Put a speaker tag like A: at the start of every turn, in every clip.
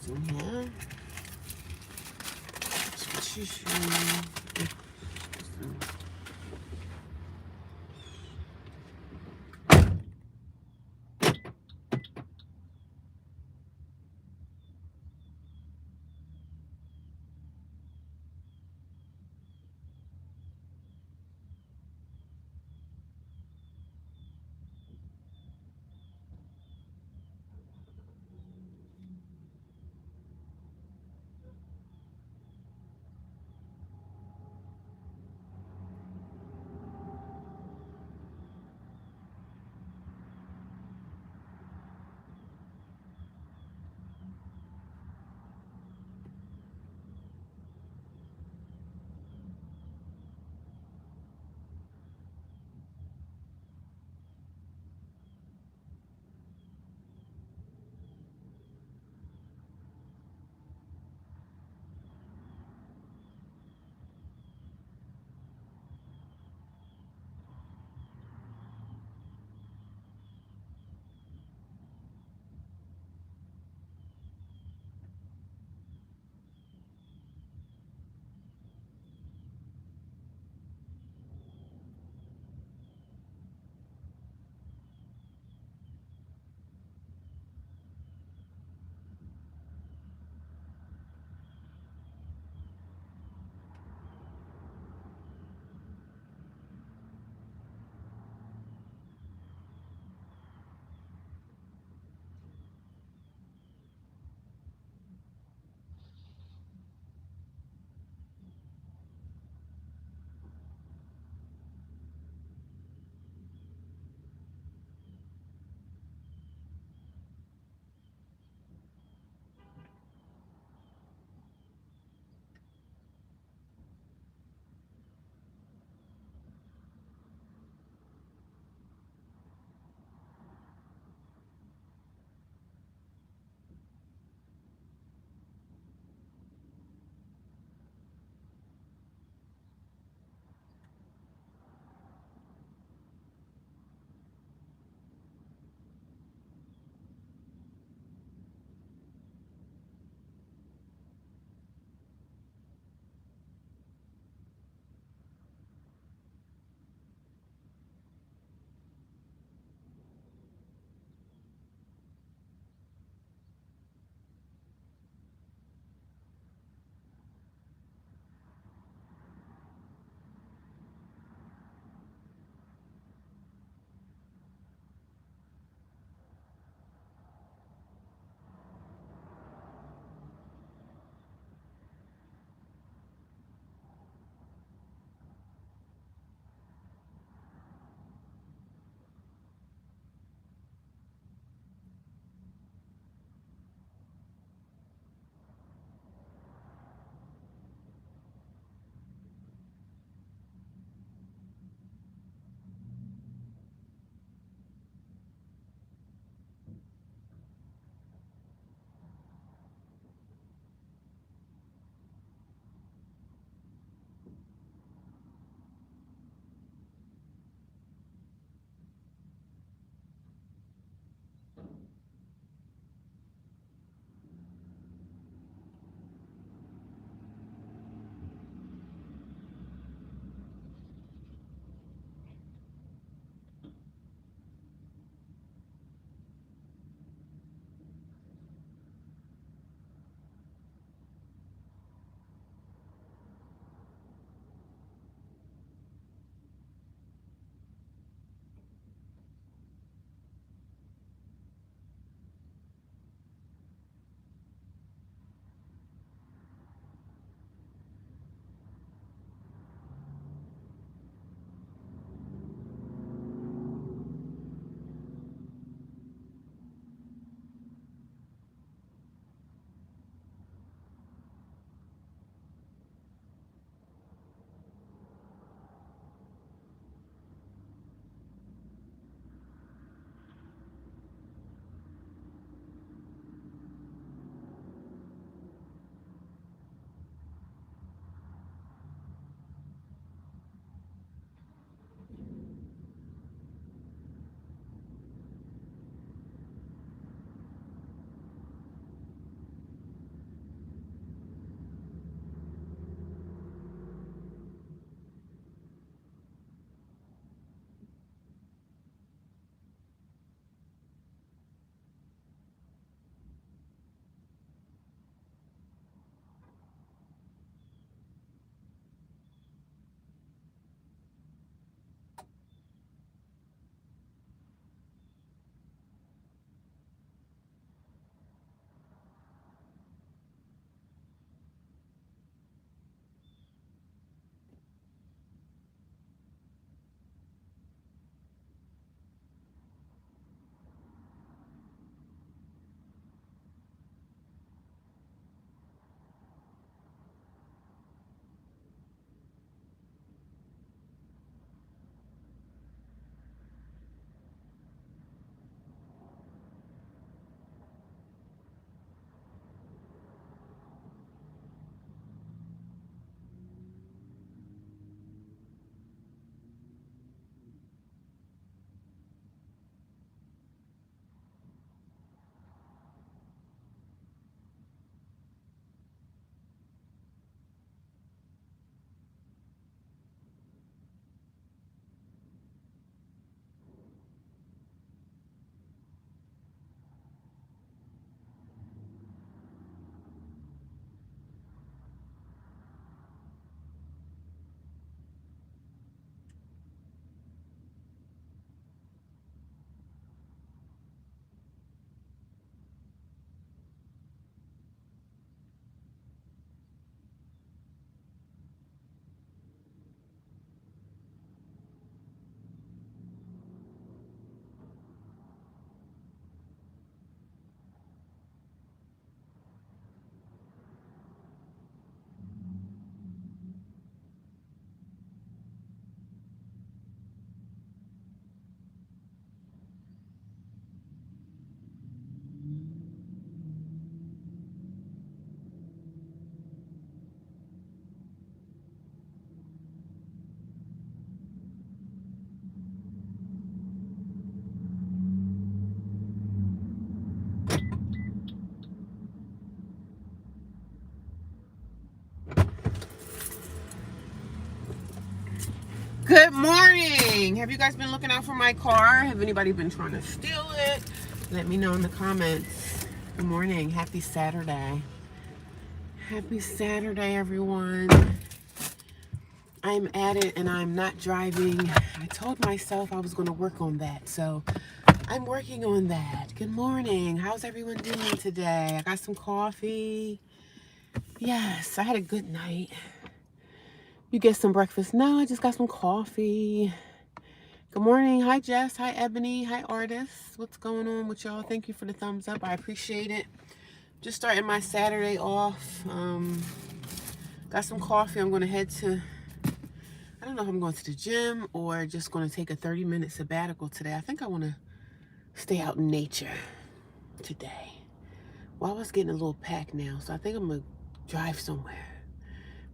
A: 今天继续。Good morning. Have you guys been looking out for my car? Have anybody been trying to steal it? Let me know in the comments. Good morning. Happy Saturday. Happy Saturday, everyone. I'm at it and I'm not driving. I told myself I was going to work on that, so I'm working on that. Good morning. How's everyone doing today? I got some coffee. Yes, I had a good night. You get some breakfast? No, I just got some coffee. Good morning. Hi, Jess. Hi, Ebony. Hi, Artist. What's going on with y'all? Thank you for the thumbs up. I appreciate it. Just starting my Saturday off. Got some coffee. I'm going to head to, I don't know if I'm going to the gym or just going to take a 30-minute sabbatical today. I think I want to stay out in nature today. Well, I was getting a little packed now, so I think I'm going to drive somewhere.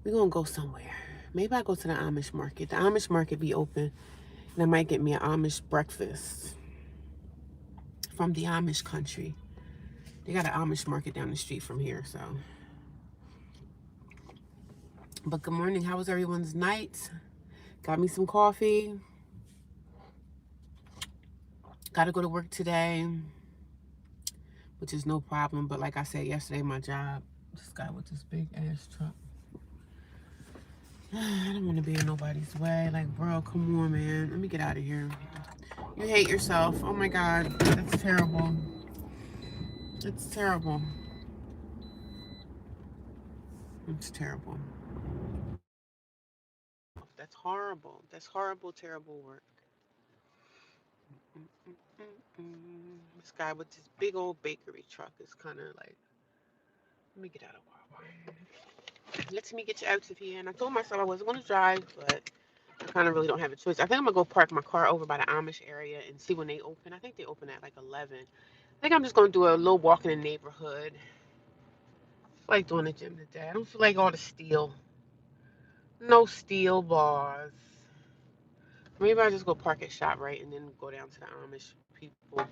A: We're going to go somewhere. Maybe I go to the Amish market. The Amish market be open, and I might get me an Amish breakfast from the Amish country. They got an Amish market down the street from here, so. But good morning. How was everyone's night? Got me some coffee. Got to go to work today, which is no problem. But like I said yesterday, my job, this guy with this big ass truck. I don't want to be in nobody's way. Like, bro, come on, man. Let me get out of here. You hate yourself. Oh my God. That's terrible. It's terrible. It's terrible. That's horrible. That's horrible, terrible work. This guy with this big old bakery truck is kind of like, let me get out of Wawa. Let me get you out of here. And I told myself I wasn't going to drive, but I kind of really don't have a choice. I think I'm going to go park my car over by the Amish area and see when they open. I think they open at like 11. I think I'm just going to do a little walk in the neighborhood. I feel like doing the gym today. I don't feel like all the steel. No steel bars. Maybe I just go park at ShopRite and then go down to the Amish people.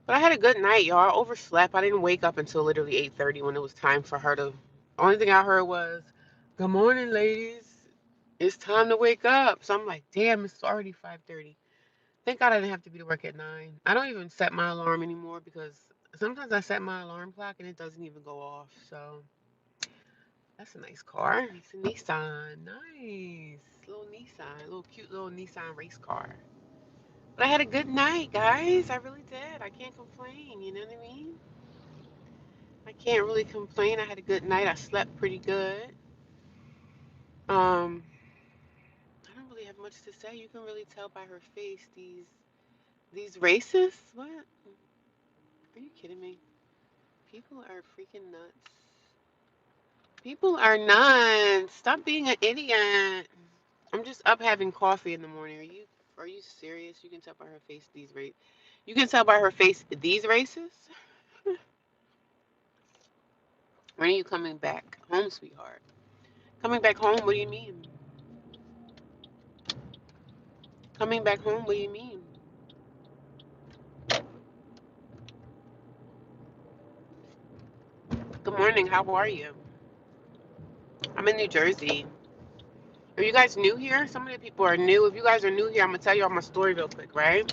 A: But I had a good night, y'all. I overslept. I didn't wake up until literally 8:30 when it was time for her to. Only thing I heard was, "Good morning, ladies. It's time to wake up." So I'm like, "Damn, it's already 5:30." Thank God I didn't have to be to work at 9. I don't even set my alarm anymore because sometimes I set my alarm clock and it doesn't even go off. So that's a nice car. It's a Nissan. Nice. Little Nissan. Little cute little Nissan race car. But I had a good night, guys. I really did. I can't complain. You know what I mean? I can't really complain. I had a good night. I slept pretty good. Um, I don't really have much to say. You can really tell by her face these racists. What? Are you kidding me? People are freaking nuts. People are nuts. Stop being an idiot. I'm just up having coffee in the morning. Are you serious? You can tell by her face you can tell by her face these racists? When are you coming back home, sweetheart? Coming back home? What do you mean? Coming back home? What do you mean? Good morning. How are you? I'm in New Jersey. Are you guys new here? Some of the people are new. If you guys are new here, I'm gonna tell you all my story real quick, right?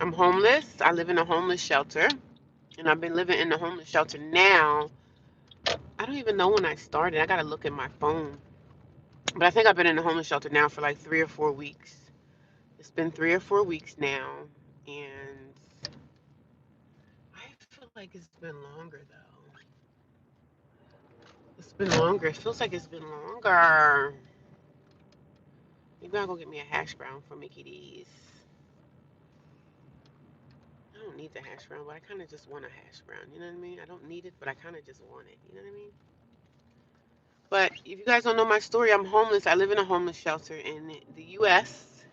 A: I'm homeless. I live in a homeless shelter, and I've been living in the homeless shelter now. I don't even know when I started. I gotta look at my phone. But I think I've been in the homeless shelter now for like 3 or 4 weeks. It's been 3 or 4 weeks now, and I feel like it's been longer though. It's been longer. It feels like it's been longer. Maybe I'll go get me a hash brown for Mickey D's. I don't need the hash brown, but I kind of just want a hash brown. You know what I mean? I don't need it, but I kind of just want it. You know what I mean? But if you guys don't know my story, I'm homeless. I live in a homeless shelter in the U.S.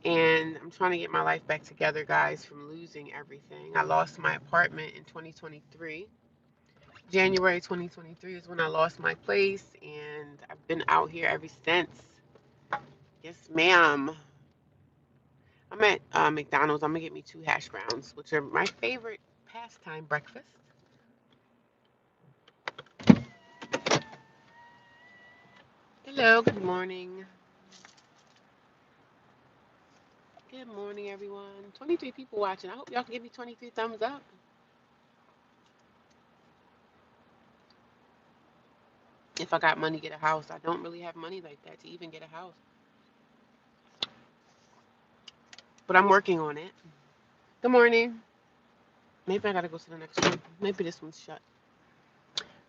A: And I'm trying to get my life back together, guys, from losing everything. I lost my apartment in 2023. January 2023 is when I lost my place, and I've been out here ever since. Yes, ma'am. I'm at McDonald's. I'm gonna get me 2 hash browns, which are my favorite pastime breakfast. Hello, good morning. Good morning, everyone. 23 people watching. I hope y'all can give me 23 thumbs up. If I got money, get a house. I don't really have money like that to even get a house. But I'm working on it. Good morning. Maybe I gotta go to the next one. Maybe this one's shut.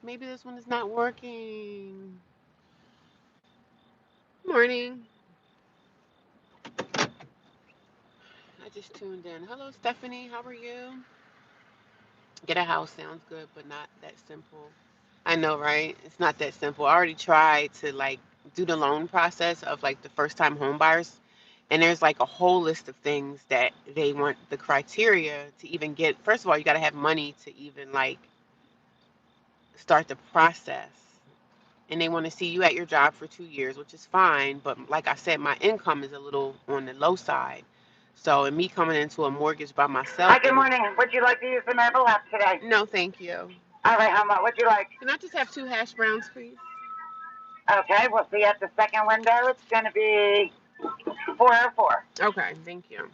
A: Maybe this one is not working. Morning. I just tuned in. Hello, Stephanie. How are you? Get a house sounds good, but not that simple. I know, right? It's not that simple. I already tried to like do the loan process of like the first time home buyers, and there's like a whole list of things that they want the criteria to even get. First of all, you got to have money to even like start the process. And they want to see you at your job for 2 years, which is fine. But like I said, my income is a little on the low side. So, and me coming into a mortgage by myself.
B: Hi, good morning. Would you like to use the mobile app today?
A: No, thank you.
B: All right, how much would you like?
A: Can I just have 2 hash browns, please?
B: Okay, we'll see you at the second window. It's going to be 404.
A: Okay, thank you.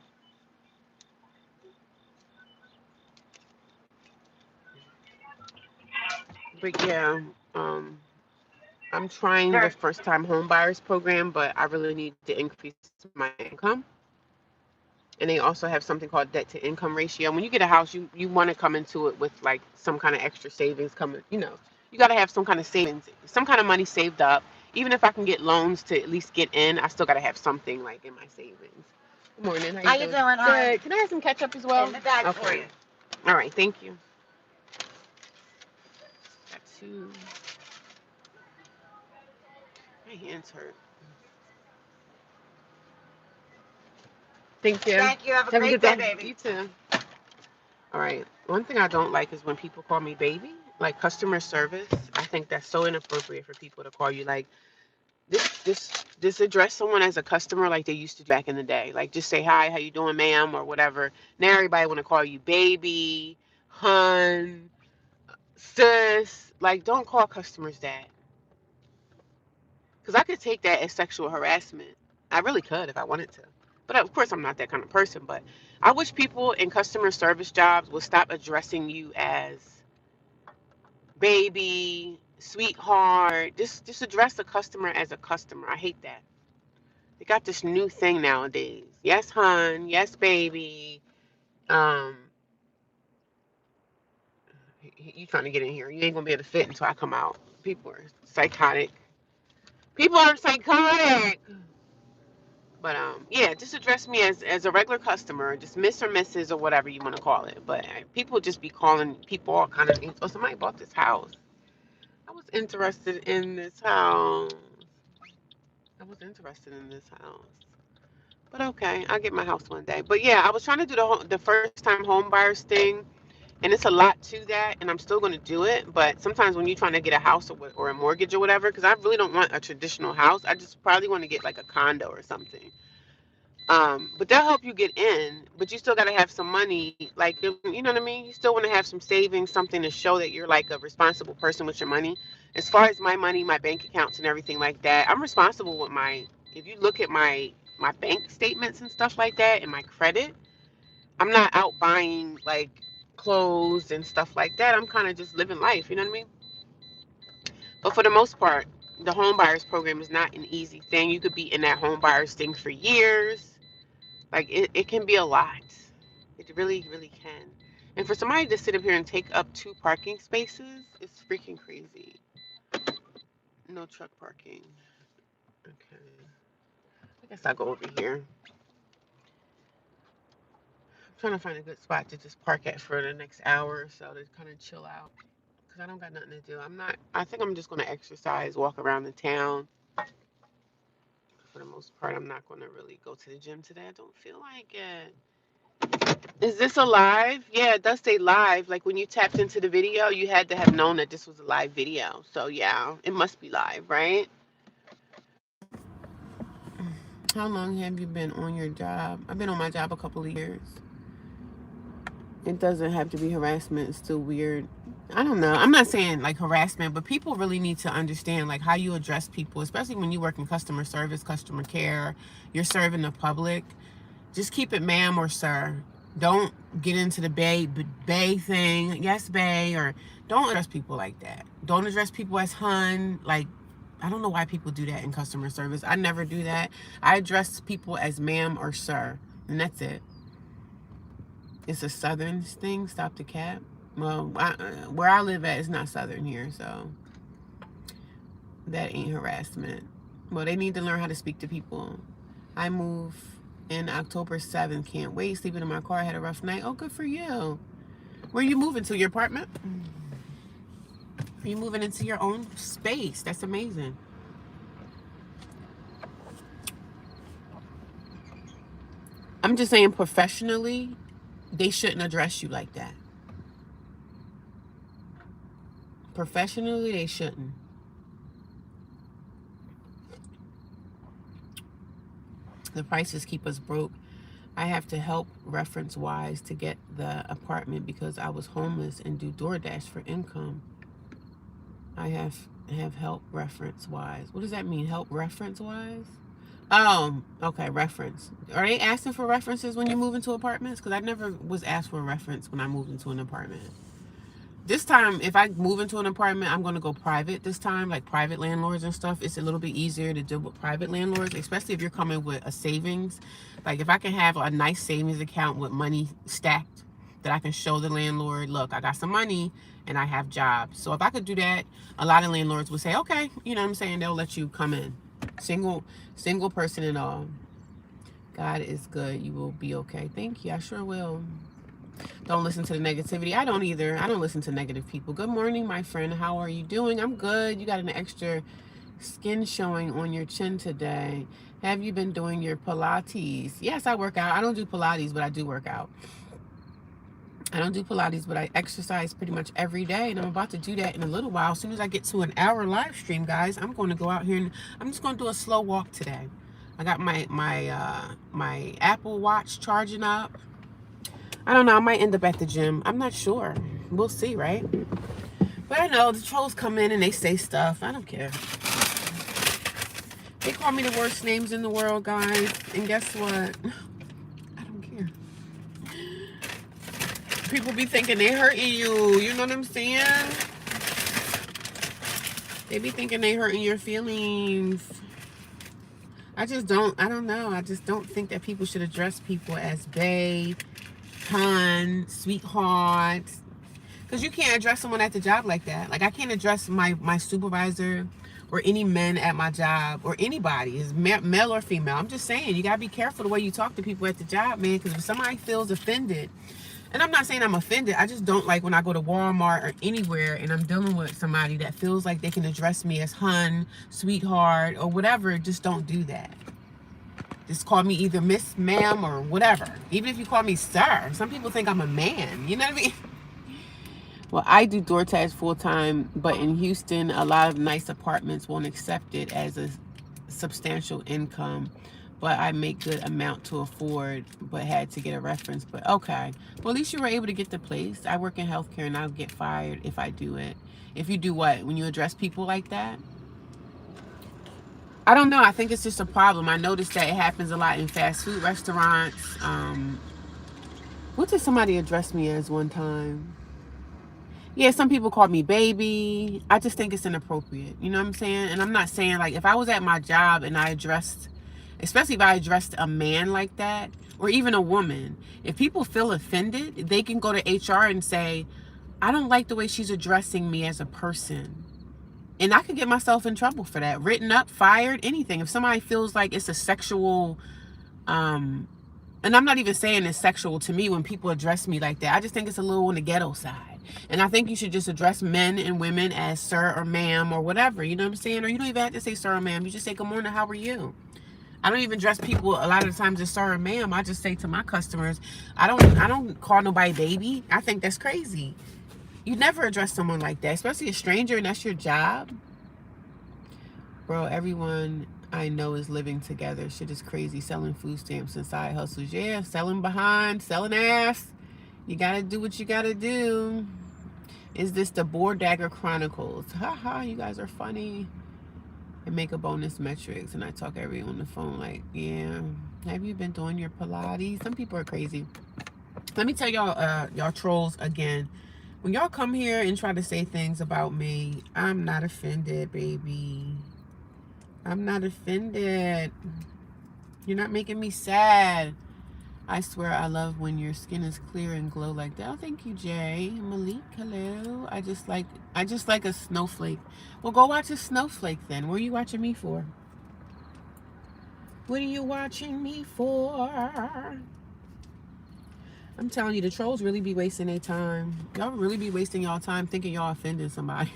A: But yeah, I'm trying the
B: Sure.
A: first time home buyers program, but I really need to increase my income. And they also have something called debt to income ratio. When you get a house, you want to come into it with like some kind of extra savings coming, you got to have some kind of savings, some kind of money saved up. Even if I can get loans to at least get in, I still got to have something like in my savings. Good morning. How you doing? Good. Can I have some ketchup as well?
B: In the bag for you.
A: All right, thank you. Got 2. My hands hurt. Thank you.
B: Thank you. Have a great day, baby.
A: You too. All right. One thing I don't like is when people call me baby, like customer service. I think that's so inappropriate for people to call you like this address someone as a customer like they used to do back in the day. Like just say hi, how you doing, ma'am, or whatever. Now everybody want to call you baby, hun, sis. Like don't call customers that. Because I could take that as sexual harassment. I really could if I wanted to. But of course, I'm not that kind of person. But I wish people in customer service jobs would stop addressing you as baby, sweetheart. Just address the customer as a customer. I hate that. They got this new thing nowadays. Yes, hun. Yes, baby. Um, you trying to get in here? You ain't gonna be able to fit until I come out. People are psychotic. People are psychotic. But yeah, just address me as a regular customer, just Miss or Mrs. or whatever you want to call it. But people just be calling people all kind of things. Oh, somebody bought this house. I was interested in this house. I was interested in this house. But okay, I'll get my house one day. But yeah, I was trying to do the first time home buyers thing, and it's a lot to that, and I'm still going to do it. But sometimes when you're trying to get a house or a mortgage or whatever, because I really don't want a traditional house, I just probably want to get like a condo or something. But they'll help you get in, but you still got to have some money. Like, you know what I mean? You still want to have some savings, something to show that you're like a responsible person with your money. As far as my money, my bank accounts and everything like that, I'm responsible with if you look at my bank statements and stuff like that and my credit, I'm not out buying like clothes and stuff like that. I'm kind of just living life, you know what I mean? But for the most part, the home buyers program is not an easy thing. You could be in that home buyers thing for years. Like it can be a lot. It really, really can. And for somebody to sit up here and take up 2 parking spaces, it's freaking crazy. No truck parking. Okay. I guess I'll go over here. I'm trying to find a good spot to just park at for the next hour or so to kind of chill out. Because I don't got nothing to do. I think I'm just going to exercise, walk around the town. For the most part, I'm not going to really go to the gym today. I don't feel like it. Is this a live? Yeah, it does say live. Like when you tapped into the video, you had to have known that this was a live video. So yeah, it must be live, right? How long have you been on your job? I've been on my job a couple of years. It doesn't have to be harassment. It's still weird. I don't know. I'm not saying like harassment, but people really need to understand like how you address people, especially when you work in customer service, customer care, you're serving the public. Just keep it ma'am or sir. Don't get into the bae thing. Yes, bae, or don't address people like that. Don't address people as hun. Like, I don't know why people do that in customer service. I never do that. I address people as ma'am or sir, and that's it. It's a southern thing. Stop the cap. Well, where I live at is not southern here, so that ain't harassment. Well, they need to learn how to speak to people. I move in October 7th. Can't wait. Sleeping in my car. I had a rough night. Oh, good for you. Where are you moving to? Your apartment? Are you moving into your own space? That's amazing. I'm just saying, professionally, they shouldn't address you like that. Professionally, they shouldn't. The prices keep us broke. I have to help reference-wise to get the apartment because I was homeless and do DoorDash for income. I have help reference-wise. What does that mean, help reference-wise? Oh, okay, reference. Are they asking for references when you move into apartments? Because I never was asked for a reference when I moved into an apartment. This time, if I move into an apartment, I'm going to go private this time, like private landlords and stuff. It's a little bit easier to deal with private landlords, especially if you're coming with a savings. Like, if I can have a nice savings account with money stacked that I can show the landlord, look, I got some money and I have jobs. So if I could do that, a lot of landlords would say, okay, you know what I'm saying? They'll let you come in. Single person and all. God is good. You will be okay. Thank you. I sure will. Don't listen to the negativity. I don't either. I don't listen to negative people. Good morning, my friend. How are you doing? I'm good. You got an extra skin showing on your chin today. Have you been doing your Pilates? Yes, I work out. I don't do Pilates, but I do work out. I don't do Pilates, but I exercise pretty much every day, and I'm about to do that in a little while. As soon as I get to an hour live stream, guys, I'm going to go out here and I'm just going to do a slow walk today. I got my Apple Watch charging up. I don't know. I might end up at the gym. I'm not sure. We'll see, right? But I know the trolls come in and they say stuff. I don't care. They call me the worst names in the world, guys. And guess what? I don't care. People be thinking they hurting you. You know what I'm saying? They be thinking they hurting your feelings. I don't know. I just don't think that people should address people as bae, hun, sweetheart. Because you can't address someone at the job like that. Like, I can't address my supervisor or any men at my job or anybody, is male or female. I'm just saying, you got to be careful the way you talk to people at the job, man. Because if somebody feels offended, and I'm not saying I'm offended, I just don't like when I go to Walmart or anywhere and I'm dealing with somebody that feels like they can address me as hun, sweetheart, or whatever. Just don't do that. Just call me either miss, ma'am, or whatever. Even if you call me sir. Some people think I'm a man. You know what I mean? Well, I do DoorDash full-time, but in Houston, a lot of nice apartments won't accept it as a substantial income. But I make good amount to afford, but had to get a reference. But okay. Well, at least you were able to get the place. I work in healthcare, and I'll get fired if I do it. If you do what? When you address people like that? I don't know. I think it's just a problem. I noticed that it happens a lot in fast food restaurants. What did somebody address me as one time? Yeah, some people call me baby. I just think it's inappropriate. You know what I'm saying? And I'm not saying, like, if I was at my job and I addressed, especially if I addressed a man like that, or even a woman, if people feel offended, they can go to HR and say, I don't like the way she's addressing me as a person. And I could get myself in trouble for that. Written up, fired, anything. If somebody feels like it's a sexual, and I'm not even saying it's sexual to me when people address me like that. I just think it's a little on the ghetto side. And I think you should just address men and women as sir or ma'am or whatever. You know what I'm saying? Or you don't even have to say sir or ma'am. You just say, good morning, how are you? I don't even address people a lot of the times as sir or ma'am. I just say to my customers, I don't call nobody baby. I think that's crazy. You never address someone like that, especially a stranger, and that's your job. Bro, everyone I know is living together. Shit is crazy. Selling food stamps and side hustles. Yeah, selling behind, selling ass. You gotta do what you gotta do. Is this the Board Dagger Chronicles? Haha, you guys are funny. And make a bonus metrics, and I talk everyone on the phone like, yeah. Have you been doing your Pilates? Some people are crazy. Let me tell y'all, y'all trolls again. When y'all come here and try to say things about me, I'm not offended, baby. I'm not offended. You're not making me sad. I swear I love when your skin is clear and glow like that. Oh, thank you, Jay. Malik, hello. I just like a snowflake. Well, go watch a snowflake then. What are you watching me for? What are you watching me for? I'm telling you, the trolls really be wasting their time. Y'all really be wasting y'all time thinking y'all offended somebody.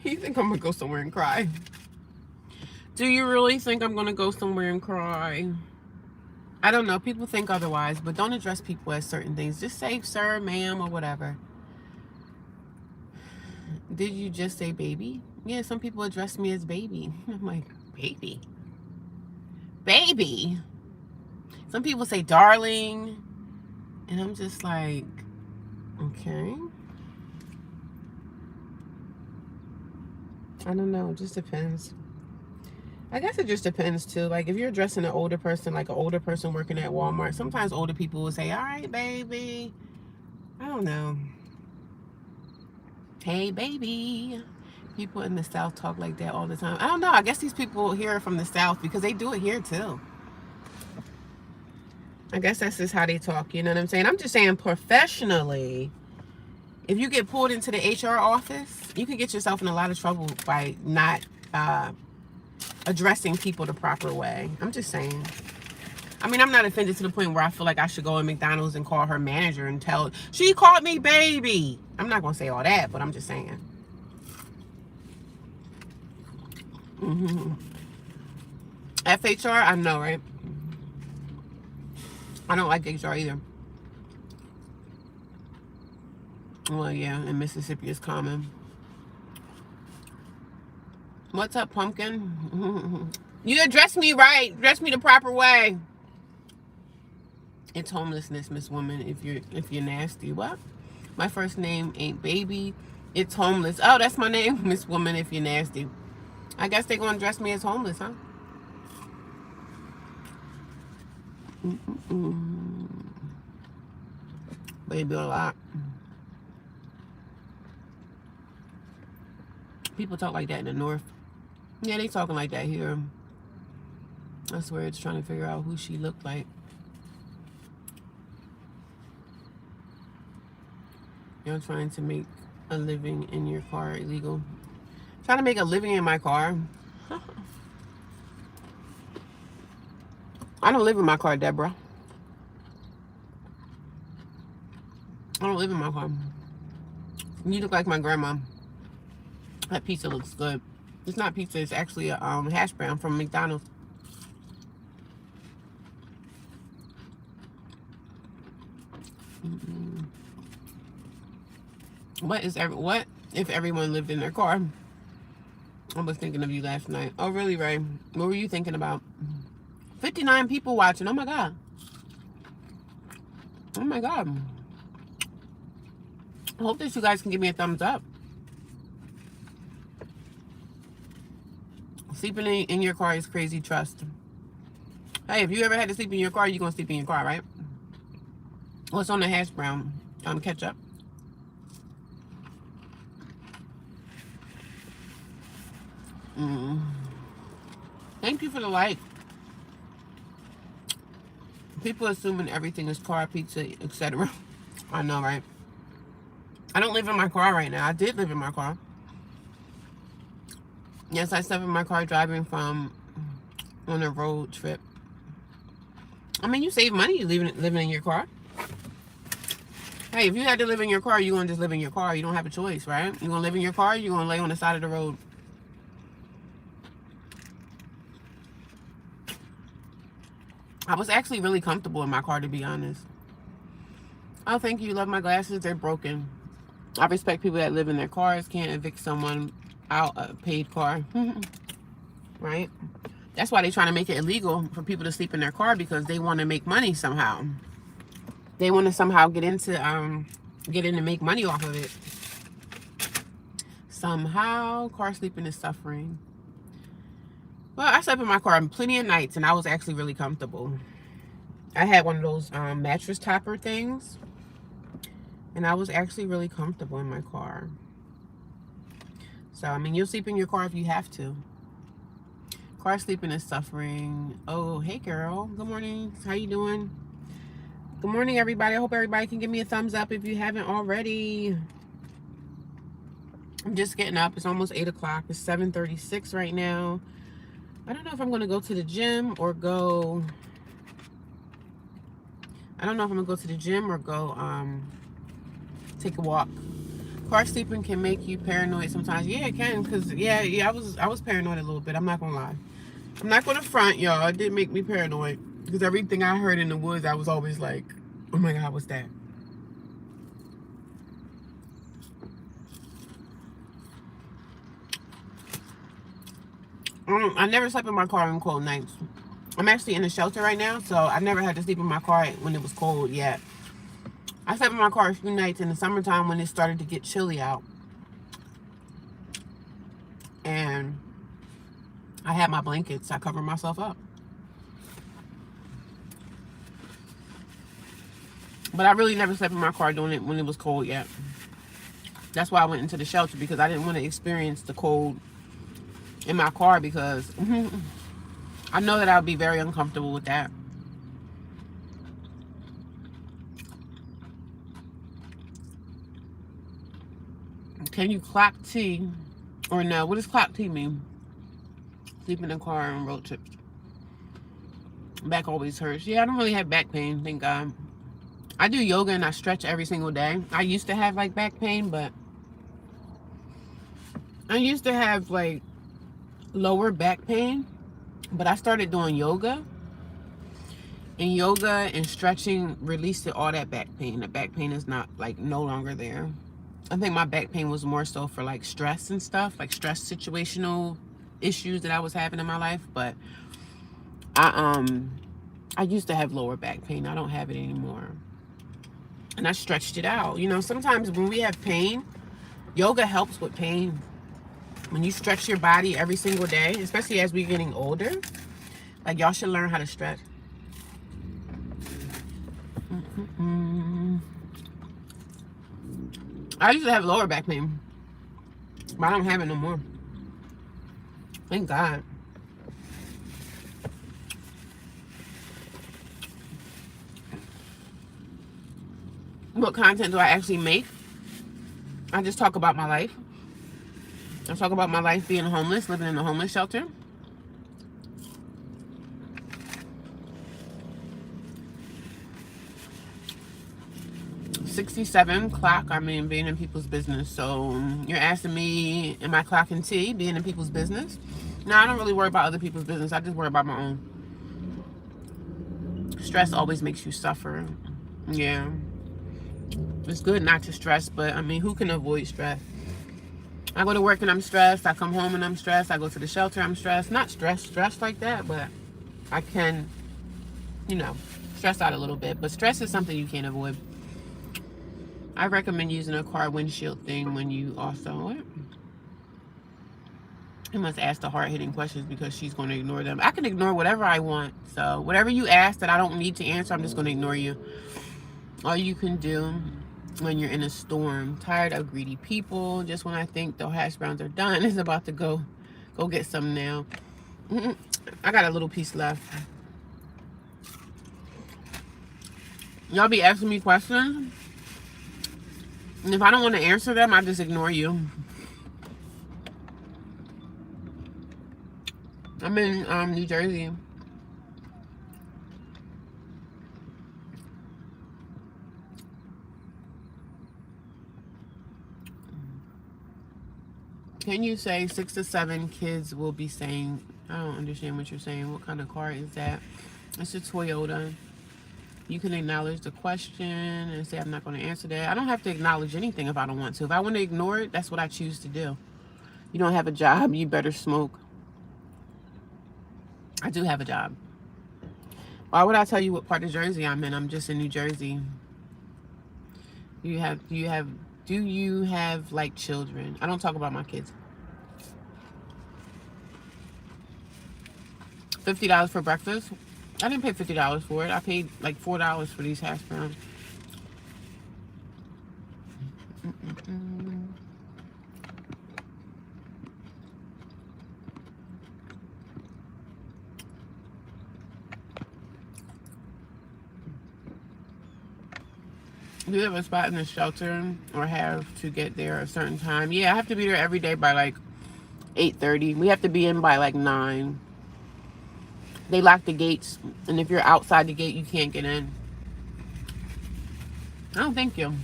A: You think I'm gonna go somewhere and cry? Do you really think I'm gonna go somewhere and cry? I don't know. People think otherwise, but don't address people as certain things. Just say sir, ma'am, or whatever. Did you just say baby? Yeah, some people address me as baby. I'm like, baby? Baby? Some people say darling. And I'm just like, okay. I don't know. It just depends. I guess it just depends too. Like if you're addressing an older person, like an older person working at Walmart, sometimes older people will say, all right, baby. I don't know. Hey, baby. People in the South talk like that all the time. I don't know. I guess these people here are from the South because they do it here too. I guess that's just how they talk, you know what I'm saying? I'm just saying professionally, if you get pulled into the HR office, you can get yourself in a lot of trouble by not addressing people the proper way. I'm just saying. I mean, I'm not offended to the point where I feel like I should go in McDonald's and call her manager and tell her, she called me baby. I'm not going to say all that, but I'm just saying. FHR, I know, right? I don't like HR either. Well, yeah, in Mississippi it's common. What's up, pumpkin? You address me right. Address me the proper way. It's homelessness, Miss Woman, if you're nasty. What? My first name ain't baby. It's homeless. Oh, that's my name, Miss Woman, if you're nasty. I guess they're gonna address me as homeless, huh? Baby, a lot. People talk like that in the North. Yeah, they talking like that here. I swear it's trying to figure out who she looked like. You're trying to make a living in your car illegal. Trying to make a living in my car. I don't live in my car, Deborah. I don't live in my car. You look like my grandma. That pizza looks good. It's not pizza, it's actually a hash brown from McDonald's. What if everyone lived in their car? I was thinking of you last night. Oh, really, Ray? What were you thinking about? 59 people watching. Oh, my God. Oh, my God. I hope that you guys can give me a thumbs up. Sleeping in your car is crazy, trust. Hey, if you ever had to sleep in your car, you're going to sleep in your car, right? What's on the hash brown? Ketchup. Thank you for the like. People assuming everything is car, pizza, etc. I know, right? I don't live in my car right now. I did live in my car. Yes, I slept in my car driving from on a road trip. I mean, you save money living in your car. Hey, if you had to live in your car, you're going to just live in your car. You don't have a choice, right? You're going to live in your car, you're going to lay on the side of the road. I was actually really comfortable in my car, to be honest. Oh, thank you. Love my glasses. They're broken. I respect people that live in their cars. Can't evict someone out a paid car. Right? That's why they're trying to make it illegal for people to sleep in their car, because they want to make money somehow. They want to somehow get in to make money off of it. Somehow, car sleeping is suffering. Well, I slept in my car plenty of nights, and I was actually really comfortable. I had one of those mattress topper things, and I was actually really comfortable in my car. So, I mean, you'll sleep in your car if you have to. Car sleeping is suffering. Oh, hey, girl. Good morning. How you doing? Good morning, everybody. I hope everybody can give me a thumbs up if you haven't already. I'm just getting up. It's almost 8 o'clock. It's 7:36 right now. I don't know if I'm going to go to the gym or go... I don't know if I'm going to go to the gym or go take a walk. Car sleeping can make you paranoid sometimes. Yeah, it can. Because, yeah, I was paranoid a little bit. I'm not going to lie. I'm not going to front, y'all. It did make me paranoid. Because everything I heard in the woods, I was always like, oh my God, what's that? I never slept in my car on cold nights. I'm actually in a shelter right now, so I never had to sleep in my car when it was cold yet. I slept in my car a few nights in the summertime when it started to get chilly out. And I had my blankets. I covered myself up. But I really never slept in my car doing it when it was cold yet. That's why I went into the shelter, because I didn't want to experience the cold in my car, because I know that I would be very uncomfortable with that. Can you clock T or no? What does clock T mean? Sleep in the car on road trips. Back always hurts. Yeah, I don't really have back pain, thank God. I do yoga and I stretch every single day. I used to have like back pain, but I used to have like lower back pain, but I started doing yoga. And yoga and stretching released all that back pain. The back pain is not like no longer there. I think my back pain was more so for like stress and stuff, like stress situational issues that I was having in my life. But I used to have lower back pain. I don't have it anymore. And I stretched it out. You know, sometimes when we have pain, yoga helps with pain. When you stretch your body every single day, especially as we're getting older, like y'all should learn how to stretch. I used to have lower back pain, but I don't have it no more. Thank God. What content do I actually make? I just talk about my life. I talk about my life being homeless, living in a homeless shelter. $67 clock. I mean, being in people's business. So you're asking me, am I clocking T, being in people's business? No, I don't really worry about other people's business. I just worry about my own. Stress always makes you suffer. Yeah. It's good not to stress, but I mean, who can avoid stress? I go to work and I'm stressed. I come home and I'm stressed. I go to the shelter, I'm stressed. Not stressed like that, but I can, you know, stress out a little bit. But stress is something you can't avoid. I recommend using a car windshield thing when you also... What? I must ask the hard-hitting questions because she's going to ignore them. I can ignore whatever I want. So whatever you ask that I don't need to answer, I'm just going to ignore you. All you can do when you're in a storm. Tired of greedy people. Just when I think the hash browns are done, it's about to go get some now. I got a little piece left. Y'all be asking me questions, and if I don't want to answer them, I just ignore you. I'm in New Jersey. Can you say 6 to 7 kids will be saying, I don't understand what you're saying. What kind of car is that? It's a Toyota. You can acknowledge the question and say, I'm not going to answer that. I don't have to acknowledge anything if I don't want to. If I want to ignore it, that's what I choose to do. You don't have a job, you better smoke. I do have a job. Why would I tell you what part of Jersey I'm in? I'm just in New Jersey. Do you have like children? I don't talk about my kids. $50 for breakfast. I didn't pay $50 for it. I paid like $4 for these hash browns. Do you have a spot in the shelter or have to get there a certain time? Yeah, I have to be there every day by like 8:30. We have to be in by like 9. They lock the gates, and if you're outside the gate, you can't get in. Oh, thank you.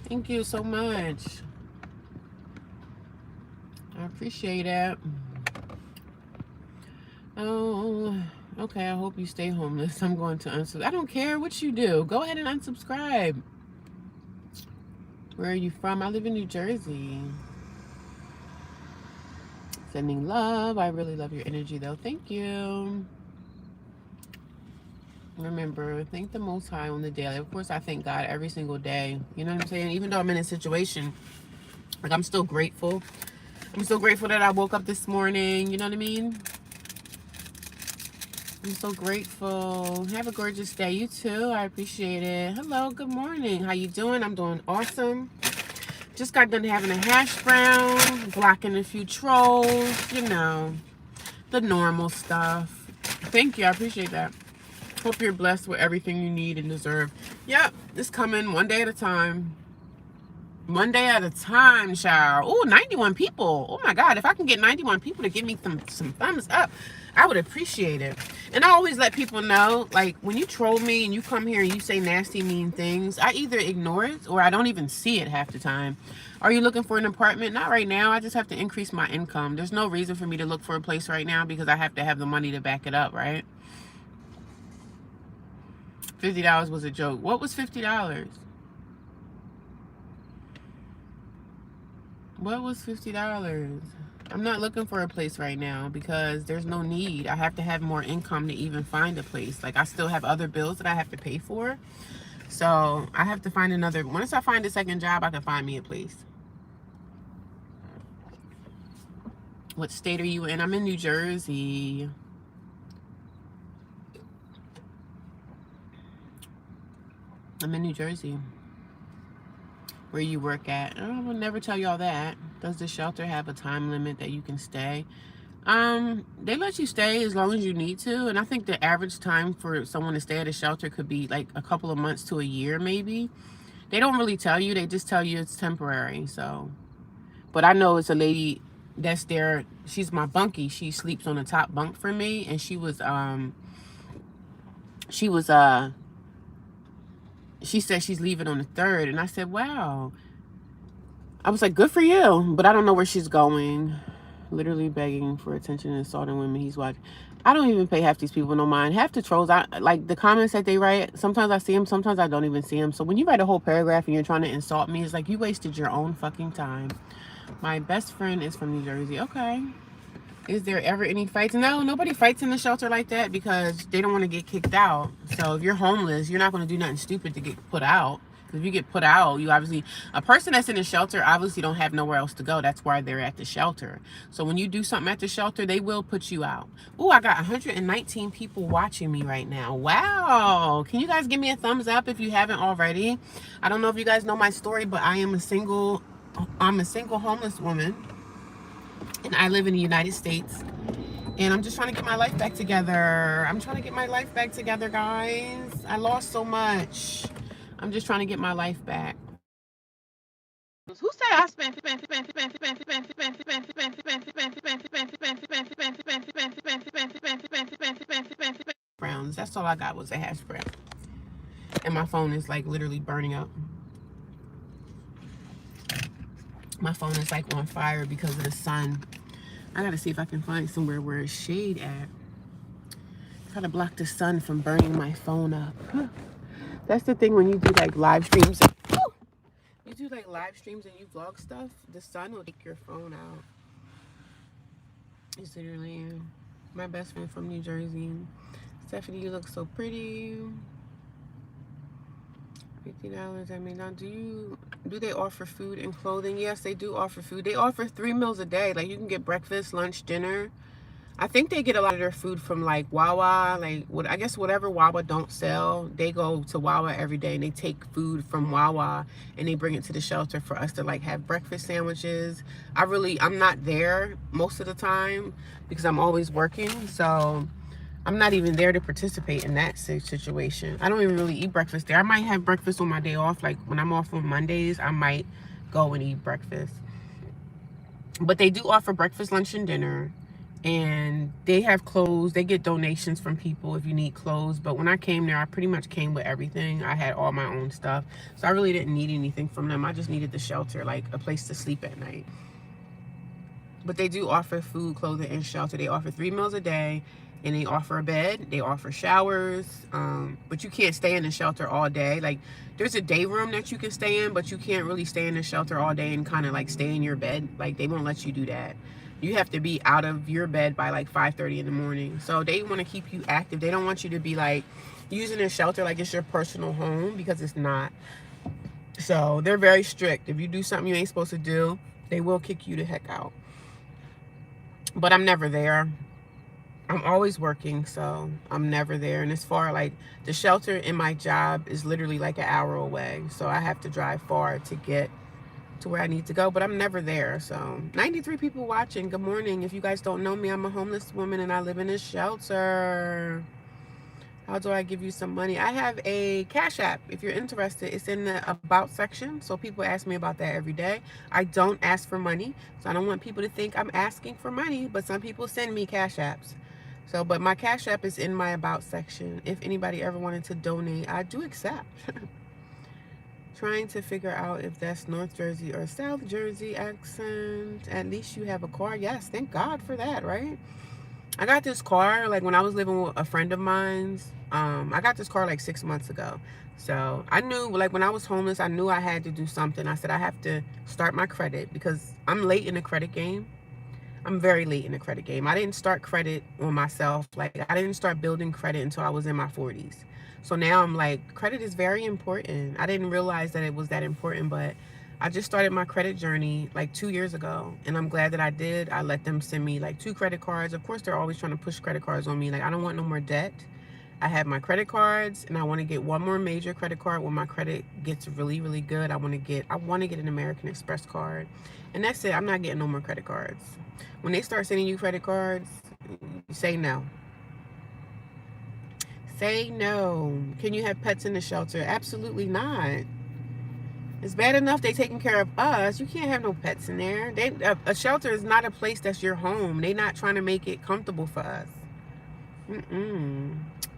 A: Thank you so much. I appreciate it. Oh, okay. I hope you stay homeless. I'm going to unsubscribe. I don't care what you do. Go ahead and unsubscribe. Where are you from? I live in New Jersey. Sending love. I really love your energy, though. Thank you. Remember, thank the Most High on the daily. Of course, I thank God every single day. You know what I'm saying? Even though I'm in a situation, like, I'm still grateful. I'm so grateful that I woke up this morning. You know what I mean? I'm so grateful. Have a gorgeous day. You too. I appreciate it. Hello. Good morning. How you doing? I'm doing awesome. Just got done having a hash brown, blocking a few trolls. You know, the normal stuff. Thank you. I appreciate that. Hope you're blessed with everything you need and deserve. Yep. It's coming one day at a time. One day at a time, child. Oh, 91 people. Oh my God. If I can get 91 people to give me some thumbs up, I would appreciate it. And I always let people know, like, when you troll me and you come here and you say nasty, mean things, I either ignore it or I don't even see it half the time. Are you looking for an apartment? Not right now. I just have to increase my income. There's no reason for me to look for a place right now because I have to have the money to back it up, right? $50 was a joke. What was $50? What was $50? I'm not looking for a place right now because there's no need. I have to have more income to even find a place. Like, I still have other bills that I have to pay for. So I have to find another. Once I find a second job, I can find me a place. What state are you in? I'm in New Jersey. I'm in New Jersey. Where you work at? I will never tell y'all that. Does the shelter have a time limit that you can stay? They let you stay as long as you need to, and I think the average time for someone to stay at a shelter could be like a couple of months to a year, maybe. They don't really tell you. They just tell you it's temporary. So, but I know it's a lady that's there. She's my bunkie. She sleeps on the top bunk for me, and she said she's leaving on the 3rd, and I said, wow. I was like, good for you, but I don't know where she's going. Literally begging for attention and assaulting women he's watching. I don't even pay half these people no mind. Half the trolls, I like the comments that they write. Sometimes I see them, sometimes I don't even see them. So when you write a whole paragraph and you're trying to insult me, it's like you wasted your own fucking time. My best friend is from New Jersey. Okay. Is there ever any fights? No, nobody fights in the shelter like that because they don't want to get kicked out. So if you're homeless, you're not going to do nothing stupid to get put out. If you get put out, you obviously, a person that's in a shelter obviously don't have nowhere else to go. That's why they're at the shelter. So when you do something at the shelter, they will put you out. Oh, I got 119 people watching me right now. Wow. Can you guys give me a thumbs up if you haven't already? I don't know if you guys know my story, but I'm a single homeless woman. And I live in the United States. And I'm just trying to get my life back together. I'm trying to get my life back together, guys. I lost so much. I'm just trying to get my life back. Who said I spent browns? That's all I got was a hash brown. And my phone is like literally burning up. My phone is like on fire because of the sun. I gotta see if I can find somewhere where it's shade at. Gotta block the sun from burning my phone up. That's the thing when you do like live streams. You do like live streams and you vlog stuff, the sun will take your phone out. It's literally my best friend from New Jersey. Stephanie, you look so pretty. $50. I mean, now do they offer food and clothing? Yes, they do offer food. They offer 3 meals a day. Like you can get breakfast, lunch, dinner. I think they get a lot of their food from like Wawa, like what I guess whatever Wawa don't sell, they go to Wawa every day and they take food from Wawa and they bring it to the shelter for us to like have breakfast sandwiches. I'm not there most of the time because I'm always working, so I'm not even there to participate in that situation. I don't even really eat breakfast there. I might have breakfast on my day off, like when I'm off on Mondays, I might go and eat breakfast. But they do offer breakfast, lunch, and dinner. And they have clothes. They get donations from people if you need clothes. But when I came there, I pretty much came with everything. I had all my own stuff. So I really didn't need anything from them. I just needed the shelter, like a place to sleep at night. But they do offer food, clothing, and shelter. They offer 3 meals a day. And they offer a bed. They offer showers. But you can't stay in the shelter all day. Like, there's a day room that you can stay in, but you can't really stay in the shelter all day and kind of like stay in your bed. Like, they won't let you do that. You have to be out of your bed by like 5:30 in the morning. So they want to keep you active. They don't want you to be like using a shelter like it's your personal home, because it's not. So they're very strict. If you do something you ain't supposed to do, they will kick you the heck out. But I'm never there. I'm always working, so I'm never there. And as far like the shelter in my job is literally like an hour away. So I have to drive far to get to where I need to go, but I'm never there. So 93 people watching. Good morning. If you guys don't know me, I'm a homeless woman and I live in a shelter. How do I give you some money? I have a Cash App. If you're interested, it's in the About section. So people ask me about that every day. I don't ask for money, so I don't want people to think I'm asking for money, but some people send me Cash Apps. So, but my Cash App is in my About section. If anybody ever wanted to donate, I do accept. Trying to figure out if that's North Jersey or South Jersey accent. At least you have a car. Yes, thank God for that, right? I got this car like when I was living with a friend of mine's. I got this car like 6 months ago. So I knew, like when I was homeless, I knew I had to do something. I said I have to start my credit because I'm late in the credit game. I'm very late in the credit game. I didn't start credit on myself. Like I didn't start building credit until I was in my 40s. So now I'm like, credit is very important. I didn't realize that it was that important, but I just started my credit journey like 2 years ago. And I'm glad that I did. I let them send me like 2 credit cards. Of course, they're always trying to push credit cards on me. Like, I don't want no more debt. I have my credit cards and I want to get one more major credit card when my credit gets really, really good. I want to get an American Express card. And that's it. I'm not getting no more credit cards. When they start sending you credit cards, say no. Say no. Can you have pets in the shelter? Absolutely not. It's bad enough they taking care of us. You can't have no pets in there. A shelter is not a place that's your home. They're not trying to make it comfortable for us.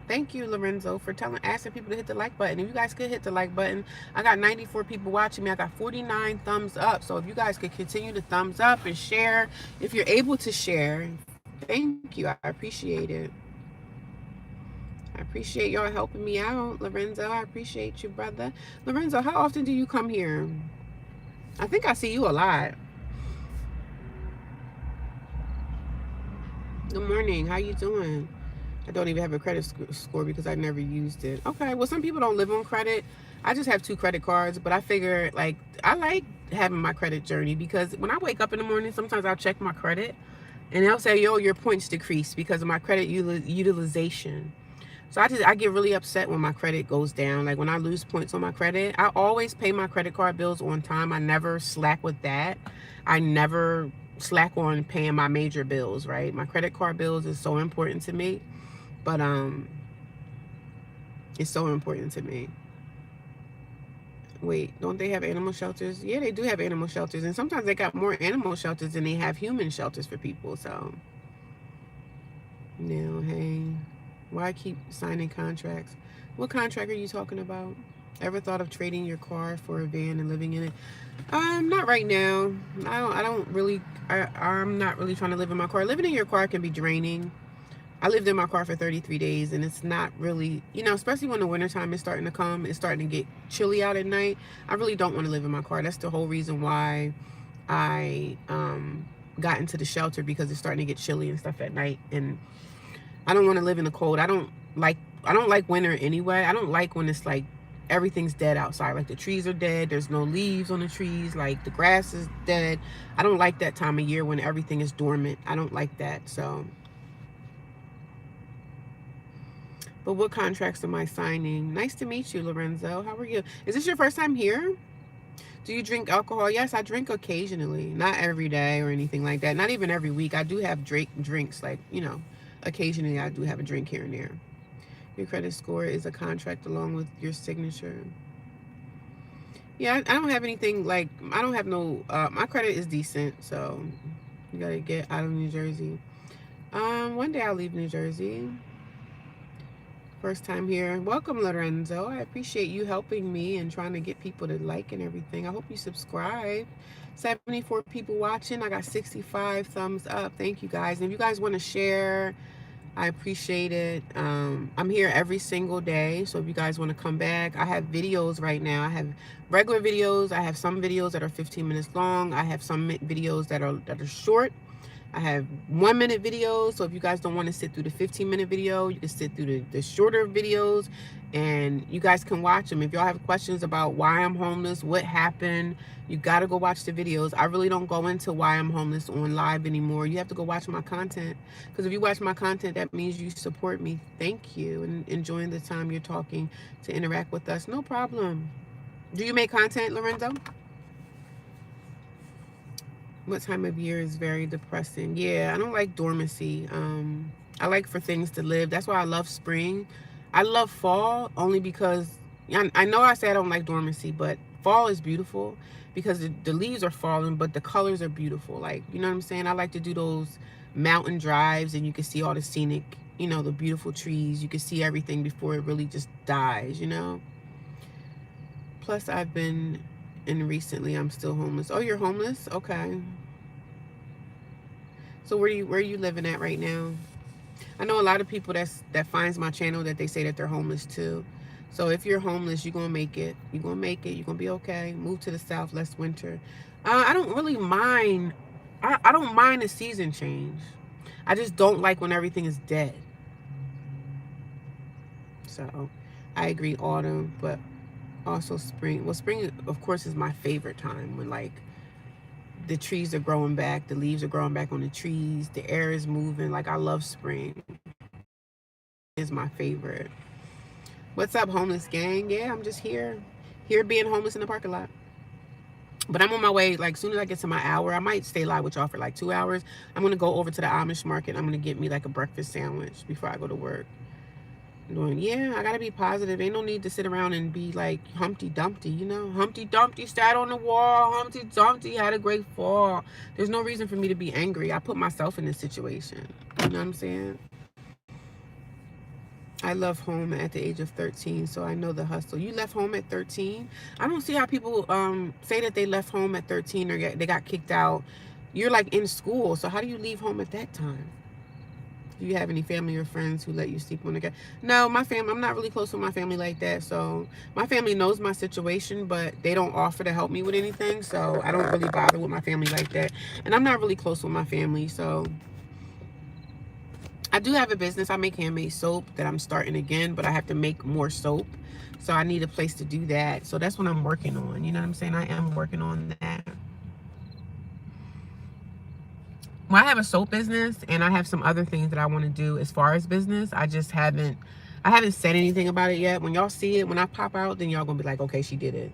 A: Thank you, Lorenzo, for asking people to hit the like button. If you guys could hit the like button. I got 94 people watching me. I got 49 thumbs up. So if you guys could continue to thumbs up and share, if you're able to share, thank you. I appreciate it. I appreciate y'all helping me out, Lorenzo. I appreciate you, brother. Lorenzo, how often do you come here? I think I see you a lot. Good morning. How you doing? I don't even have a credit score because I never used it. Okay, well, some people don't live on credit. I just have 2 credit cards, but I figure, like, I like having my credit journey because when I wake up in the morning, sometimes I'll check my credit, and they'll say, yo, your points decreased because of my credit utilization. So I get really upset when my credit goes down. Like when I lose points on my credit, I always pay my credit card bills on time. I never slack with that. I never slack on paying my major bills, right? My credit card bills is so important to me. But it's so important to me. Wait, don't they have animal shelters? Yeah, they do have animal shelters. And sometimes they got more animal shelters than they have human shelters for people. So, no, hey. Why keep signing contracts? What contract are you talking about? Ever thought of trading your car for a van and living in it? Not right now. I'm not really trying to live in my car. Living in your car can be draining. I lived in my car for 33 days and it's not really, especially when the wintertime is starting to come, it's starting to get chilly out at night. I really don't want to live in my car. That's the whole reason why I got into the shelter, because it's starting to get chilly and stuff at night. And I don't want to live in the cold. I don't like winter anyway. I don't like when it's like everything's dead outside. Like the trees are dead. There's no leaves on the trees. Like the grass is dead. I don't like that time of year when everything is dormant. I don't like that. So But what contracts am I signing? Nice to meet you, Lorenzo. How are you? Is this your first time here? Do you drink alcohol? Yes, I drink occasionally. Not every day or anything like that. Not even every week. I do have drinks, like, occasionally I do have a drink here and there. Your credit score is a contract along with your signature. Yeah, I don't have anything like, I don't have no, my credit is decent, so you gotta get out of New Jersey. One day I'll leave New Jersey. First time here. Welcome, Lorenzo. I appreciate you helping me and trying to get people to like and everything. I hope you subscribe. 74 people watching. I got 65 thumbs up. Thank you, guys. And if you guys want to share, I appreciate it. I'm here every single day, so if you guys want to come back, I have videos right now. I have regular videos. I have some videos that are 15 minutes long. I have some videos that are short. I have 1 minute videos, so if you guys don't want to sit through the 15-minute video, you can sit through the shorter videos, and you guys can watch them. If y'all have questions about why I'm homeless, what happened, you got to go watch the videos. I really don't go into why I'm homeless on live anymore. You have to go watch my content, because if you watch my content, that means you support me. Thank you, and enjoying the time you're talking to interact with us. No problem. Do you make content, Lorenzo? What time of year is very depressing? Yeah, I don't like dormancy. I like for things to live. That's why I love spring. I love fall only because I know I say I don't like dormancy, but fall is beautiful because the leaves are falling, but the colors are beautiful. Like, you know what I'm saying? I like to do those mountain drives, and you can see all the scenic, the beautiful trees. You can see everything before it really just dies, Plus, I've been, and recently I'm still homeless. Oh, you're homeless? Okay. So where are you living at right now? I know a lot of people that finds my channel that they say that they're homeless too. So if you're homeless, you're gonna make it. You're gonna make it. You're gonna be okay. Move to the south, less winter. I don't really mind. I don't mind the season change. I just don't like when everything is dead. So I agree, autumn, but also spring. Well, spring, of course, is my favorite time, when like the trees are growing back, the leaves are growing back on the trees, the air is moving. Like, I love spring. Is my favorite. What's up, homeless gang? Yeah, I'm just here being homeless in the parking lot. But I'm on my way. Like, as soon as I get to my hour, I might stay live with y'all for like 2 hours. I'm gonna go over to the Amish market. I'm gonna get me like a breakfast sandwich before I go to work. Yeah, I gotta be positive. Ain't no need to sit around and be like Humpty Dumpty, Humpty Dumpty sat on the wall. Humpty Dumpty had a great fall. There's no reason for me to be angry. I put myself in this situation. You know what I'm saying? I left home at the age of 13, so I know the hustle. You left home at 13? I don't see how people say that they left home at 13 or they got kicked out. You're like in school, so how do you leave home at that time? Do you have any family or friends who let you sleep on the couch? No, my family, I'm not really close with my family like that. So my family knows my situation, but they don't offer to help me with anything. So I don't really bother with my family like that. And I'm not really close with my family. So I do have a business. I make handmade soap that I'm starting again, but I have to make more soap. So I need a place to do that. So that's what I'm working on. You know what I'm saying? I am working on that. Well, I have a soap business, and I have some other things that I want to do as far as business. I haven't said anything about it yet. When y'all see it, when I pop out, then y'all gonna be like, okay, she did it.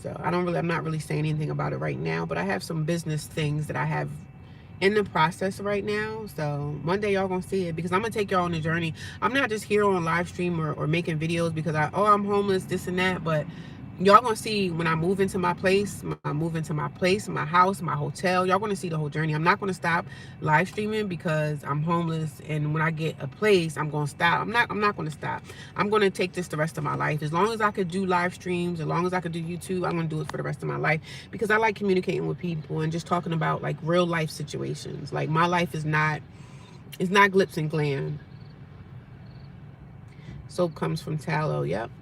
A: So I'm not really saying anything about it right now, but I have some business things that I have in the process right now. So one day y'all gonna see it, because I'm gonna take y'all on a journey. I'm not just here on live stream or making videos because I'm homeless, this and that, but y'all gonna see when I move into my place, my house, my hotel. Y'all gonna see the whole journey. I'm not gonna stop live streaming because I'm homeless, and when I get a place, I'm gonna stop. I'm not gonna stop. I'm gonna take this the rest of my life. As long as I could do live streams, as long as I could do YouTube, I'm gonna do it for the rest of my life, because I like communicating with people and just talking about like real life situations. Like, my life is not glitz and glam. Soap comes from tallow. Yep.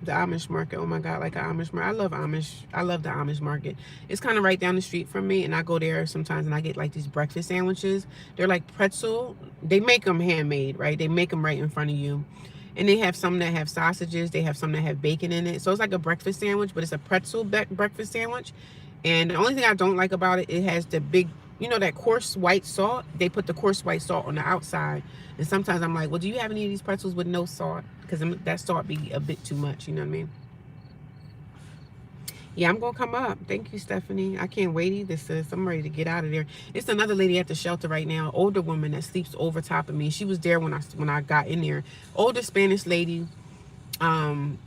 A: The Amish market. Oh my God, like an Amish market. I love the Amish market. It's kind of right down the street from me, and I go there sometimes and I get like these breakfast sandwiches. They're like pretzel. They make them handmade, right? They make them right in front of you. And they have some that have sausages. They have some that have bacon in it. So it's like a breakfast sandwich, but it's a pretzel breakfast sandwich. And the only thing I don't like about it, it has the big you know, that coarse white salt. They put the coarse white salt on the outside, and sometimes I'm like, well, do you have any of these pretzels with no salt? Because that salt be a bit too much. You know what I mean? Yeah, I'm gonna come up. Thank you, Stephanie. I can't wait either, sis. I'm ready to get out of there. It's another lady at the shelter right now, older woman that sleeps over top of me. She was there when I got in there. Older Spanish lady. Um,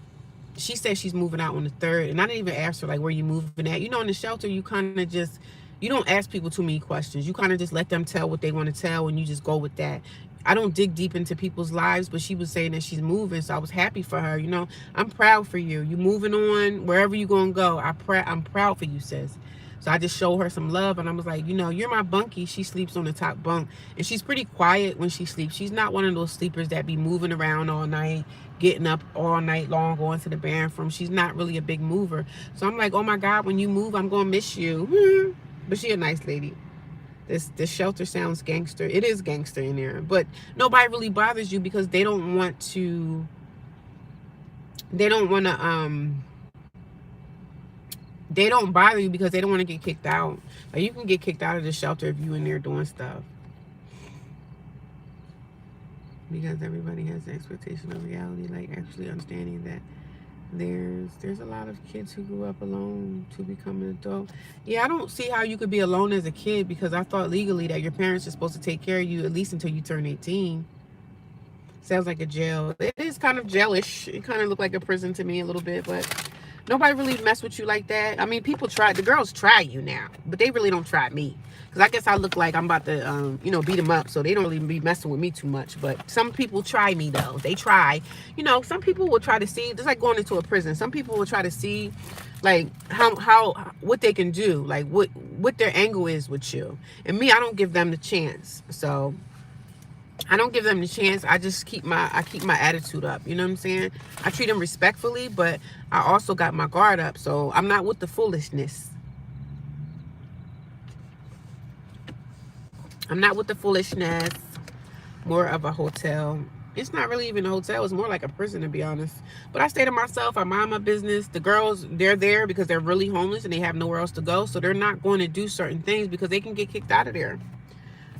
A: she said she's moving out on the 3rd, and I didn't even ask her like where you moving at. You know, in the shelter, you kind of just, you don't ask people too many questions. You kind of just let them tell what they want to tell, and you just go with that. I don't dig deep into people's lives, but she was saying that she's moving, so I was happy for her. You know, I'm proud for you. You moving on wherever you gonna go. I'm proud for you, sis. So I just showed her some love, and I was like, you know, you're my bunkie. She sleeps on the top bunk, and she's pretty quiet when she sleeps. She's not one of those sleepers that be moving around all night, getting up all night long, going to the bathroom. She's not really a big mover. So I'm like, oh my God, when you move, I'm gonna miss you. But she a nice lady. This shelter sounds gangster. It is gangster in there, but nobody really bothers you because they don't want to. They don't want to. They don't bother you because they don't want to get kicked out. Like, you can get kicked out of the shelter if you in there doing stuff. Because everybody has the expectation of reality, like actually understanding that there's a lot of kids who grew up alone to become an adult. Yeah, I don't see how you could be alone as a kid, because I thought legally that your parents are supposed to take care of you at least until you turn 18. Sounds like a jail. It is kind of jailish. It kind of looked like a prison to me a little bit, but nobody really mess with you like that. I mean, people try. The girls try you now, but they really don't try me. Because I guess I look like I'm about to, you know, beat them up. So they don't really be messing with me too much. But some people try me, though. They try. You know, some people will try to see. Just like going into a prison. Some people will try to see, like, what they can do. Like, what their angle is with you. And me, I don't give them the chance. So I don't give them the chance. I just keep my attitude up. You know what I'm saying? I treat them respectfully, but I also got my guard up. So I'm not with the foolishness. I'm not with the foolishness. More of a hotel. It's not really even a hotel. It's more like a prison, to be honest. But I stay to myself. I mind my business. The girls, they're there because they're really homeless and they have nowhere else to go. So they're not going to do certain things because they can get kicked out of there.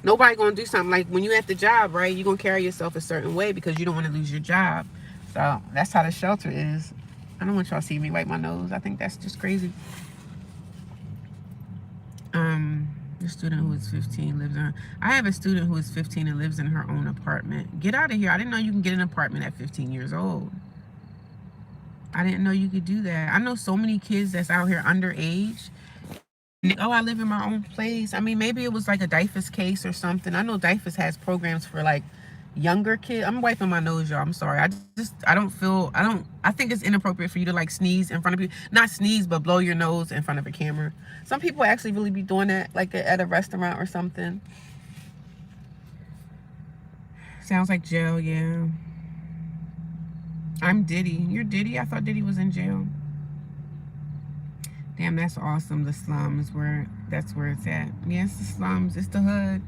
A: Nobody gonna do something like when you at the job, right? You're gonna carry yourself a certain way because you don't want to lose your job. So that's how the shelter is. I don't want y'all to see me wipe my nose. I think that's just crazy. The student who is 15 lives in. I have a student who is 15 and lives in her own apartment. Get out of here! I didn't know you can get an apartment at 15 years old. I didn't know you could do that. I know so many kids that's out here underage. Oh, I live in my own place. I mean, maybe it was like a DIFUS case or something. I know DIFUS has programs for like younger kids. I'm wiping my nose, y'all. I'm sorry. I think it's inappropriate for you to like sneeze in front of you. Not sneeze, but blow your nose in front of a camera. Some people actually really be doing that, like at a restaurant or something. Sounds like jail, yeah. I'm Diddy. You're Diddy? I thought Diddy was in jail. Damn, that's awesome. The slums, that's where it's at. Yeah, it's the slums. It's the hood.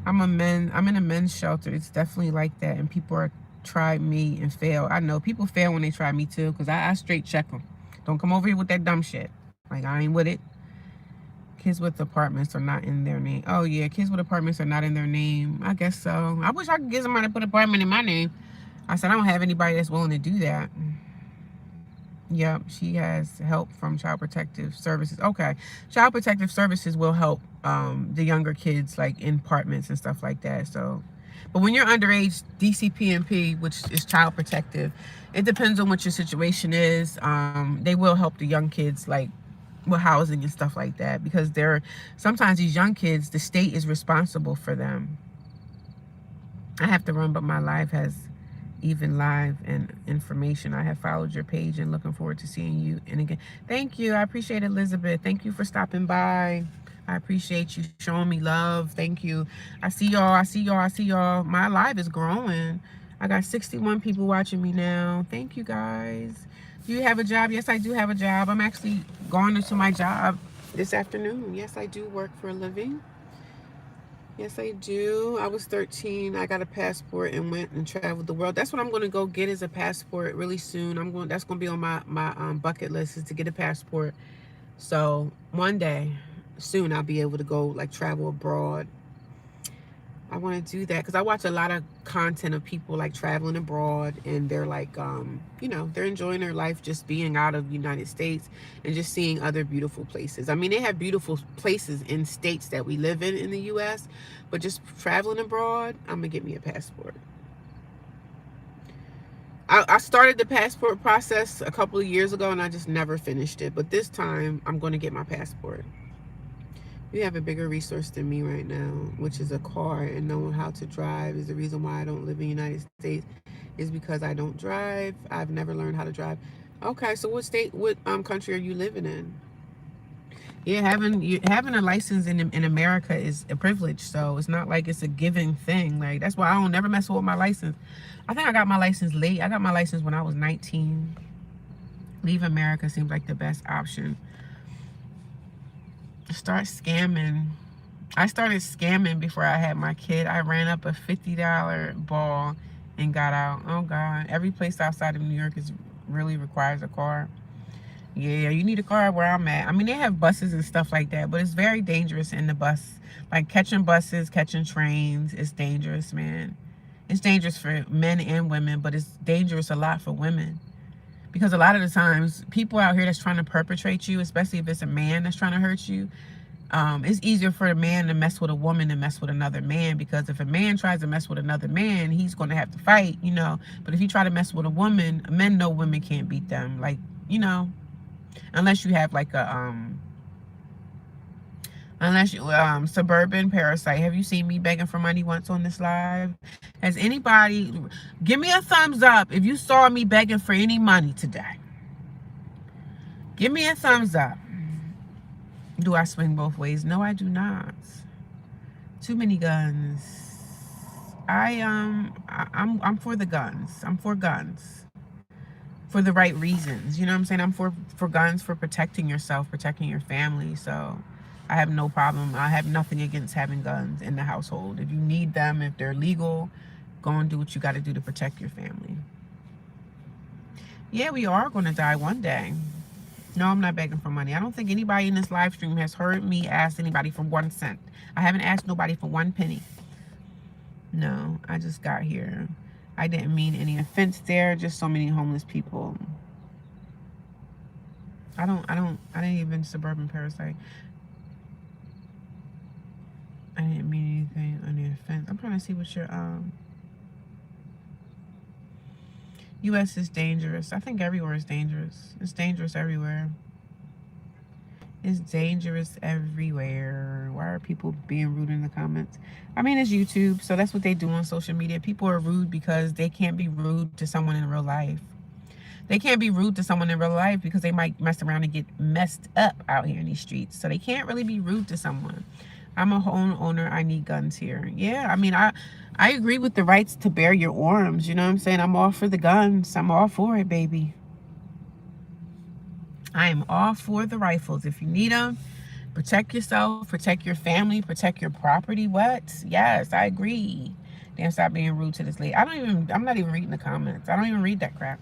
A: I'm in a men's shelter. It's definitely like that. And people try me and fail. I know people fail when they try me too, because I straight check them. Don't come over here with that dumb shit. Like, I ain't with it. Kids with apartments are not in their name. Oh yeah, kids with apartments are not in their name. I guess so. I wish I could get somebody to put an apartment in my name. I said I don't have anybody that's willing to do that. Yep, she has help from Child Protective Services. Okay, Child Protective Services will help the younger kids, like in apartments and stuff like that. So, but when you're underage, DCPMP, which is Child Protective, it depends on what your situation is. They will help the young kids, like with housing and stuff like that, because sometimes these young kids, the state is responsible for them. I have to run, but my live has even live and information. I have followed your page and looking forward to seeing you. And again, thank you. I appreciate it, Elizabeth. Thank you for stopping by. I appreciate you showing me love. Thank you. I see y'all. My live is growing. I got 61 people watching me now. Thank you, guys. Do you have a job? Yes, I do have a job. I'm actually going into my job this afternoon. Yes, I do work for a living. Yes, I do. I was 13. I got a passport and went and traveled the world. That's what I'm going to go get, is a passport really soon. That's going to be on my bucket list, is to get a passport. So one day soon I'll be able to go like travel abroad. I want to do that because I watch a lot of content of people like traveling abroad, and they're like, they're enjoying their life just being out of the United States and just seeing other beautiful places. I mean, they have beautiful places in states that we live in the U.S., but just traveling abroad, I'm gonna get me a passport. I started the passport process a couple of years ago and I just never finished it. But this time I'm going to get my passport. You have a bigger resource than me right now, which is a car, and knowing how to drive is the reason why I don't live in the United States, is because I don't drive. I've never learned how to drive. Okay, so what country are you living in? Yeah, having a license in America is a privilege, so it's not like it's a given thing. Like, that's why I don't never mess with my license. I think I got my license late. I got my license when I was 19. Leave America seems like the best option. Start scamming. I started scamming before I had my kid. I ran up a $50 ball and got out. Oh God, every place outside of New York really requires a car. Yeah, you need a car where I'm at. I mean, they have buses and stuff like that, but it's very dangerous in the bus. Like catching buses, catching trains, it's dangerous, man. It's dangerous for men and women, but it's dangerous a lot for women. Because a lot of the times, people out here that's trying to perpetrate you, especially if it's a man that's trying to hurt you, it's easier for a man to mess with a woman than mess with another man. Because if a man tries to mess with another man, he's going to have to fight, But if you try to mess with a woman, men know women can't beat them. Like, unless you have like suburban parasite. Have you seen me begging for money once on this live? Has anybody, give me a thumbs up if you saw me begging for any money today? Give me a thumbs up. Do I swing both ways? No, I do not. Too many guns. I'm for the guns. I'm for guns. For the right reasons. You know what I'm saying? I'm for guns, for protecting yourself, protecting your family. So I have no problem. I have nothing against having guns in the household. If you need them, if they're legal, go and do what you got to do to protect your family. Yeah, we are going to die one day. No, I'm not begging for money. I don't think anybody in this live stream has heard me ask anybody for 1 cent. I haven't asked nobody for 1 penny. No, I just got here. I didn't mean any offense there. Just so many homeless people. I didn't even suburban parasite. I didn't mean anything, any offense. I'm trying to see what your U.S. is dangerous. I think everywhere is dangerous. It's dangerous everywhere. It's dangerous everywhere. Why are people being rude in the comments? I mean, it's YouTube, so that's what they do on social media. People are rude because they can't be rude to someone in real life. They can't be rude to someone in real life because they might mess around and get messed up out here in these streets. So they can't really be rude to someone. I'm a homeowner. I need guns here. Yeah, I mean, I agree with the rights to bear your arms. You know what I'm saying? I'm all for the guns. I'm all for it, baby. I am all for the rifles. If you need them, protect yourself, protect your family, protect your property. What? Yes, I agree. Damn, stop being rude to this lady. I'm not even reading the comments. I don't even read that crap.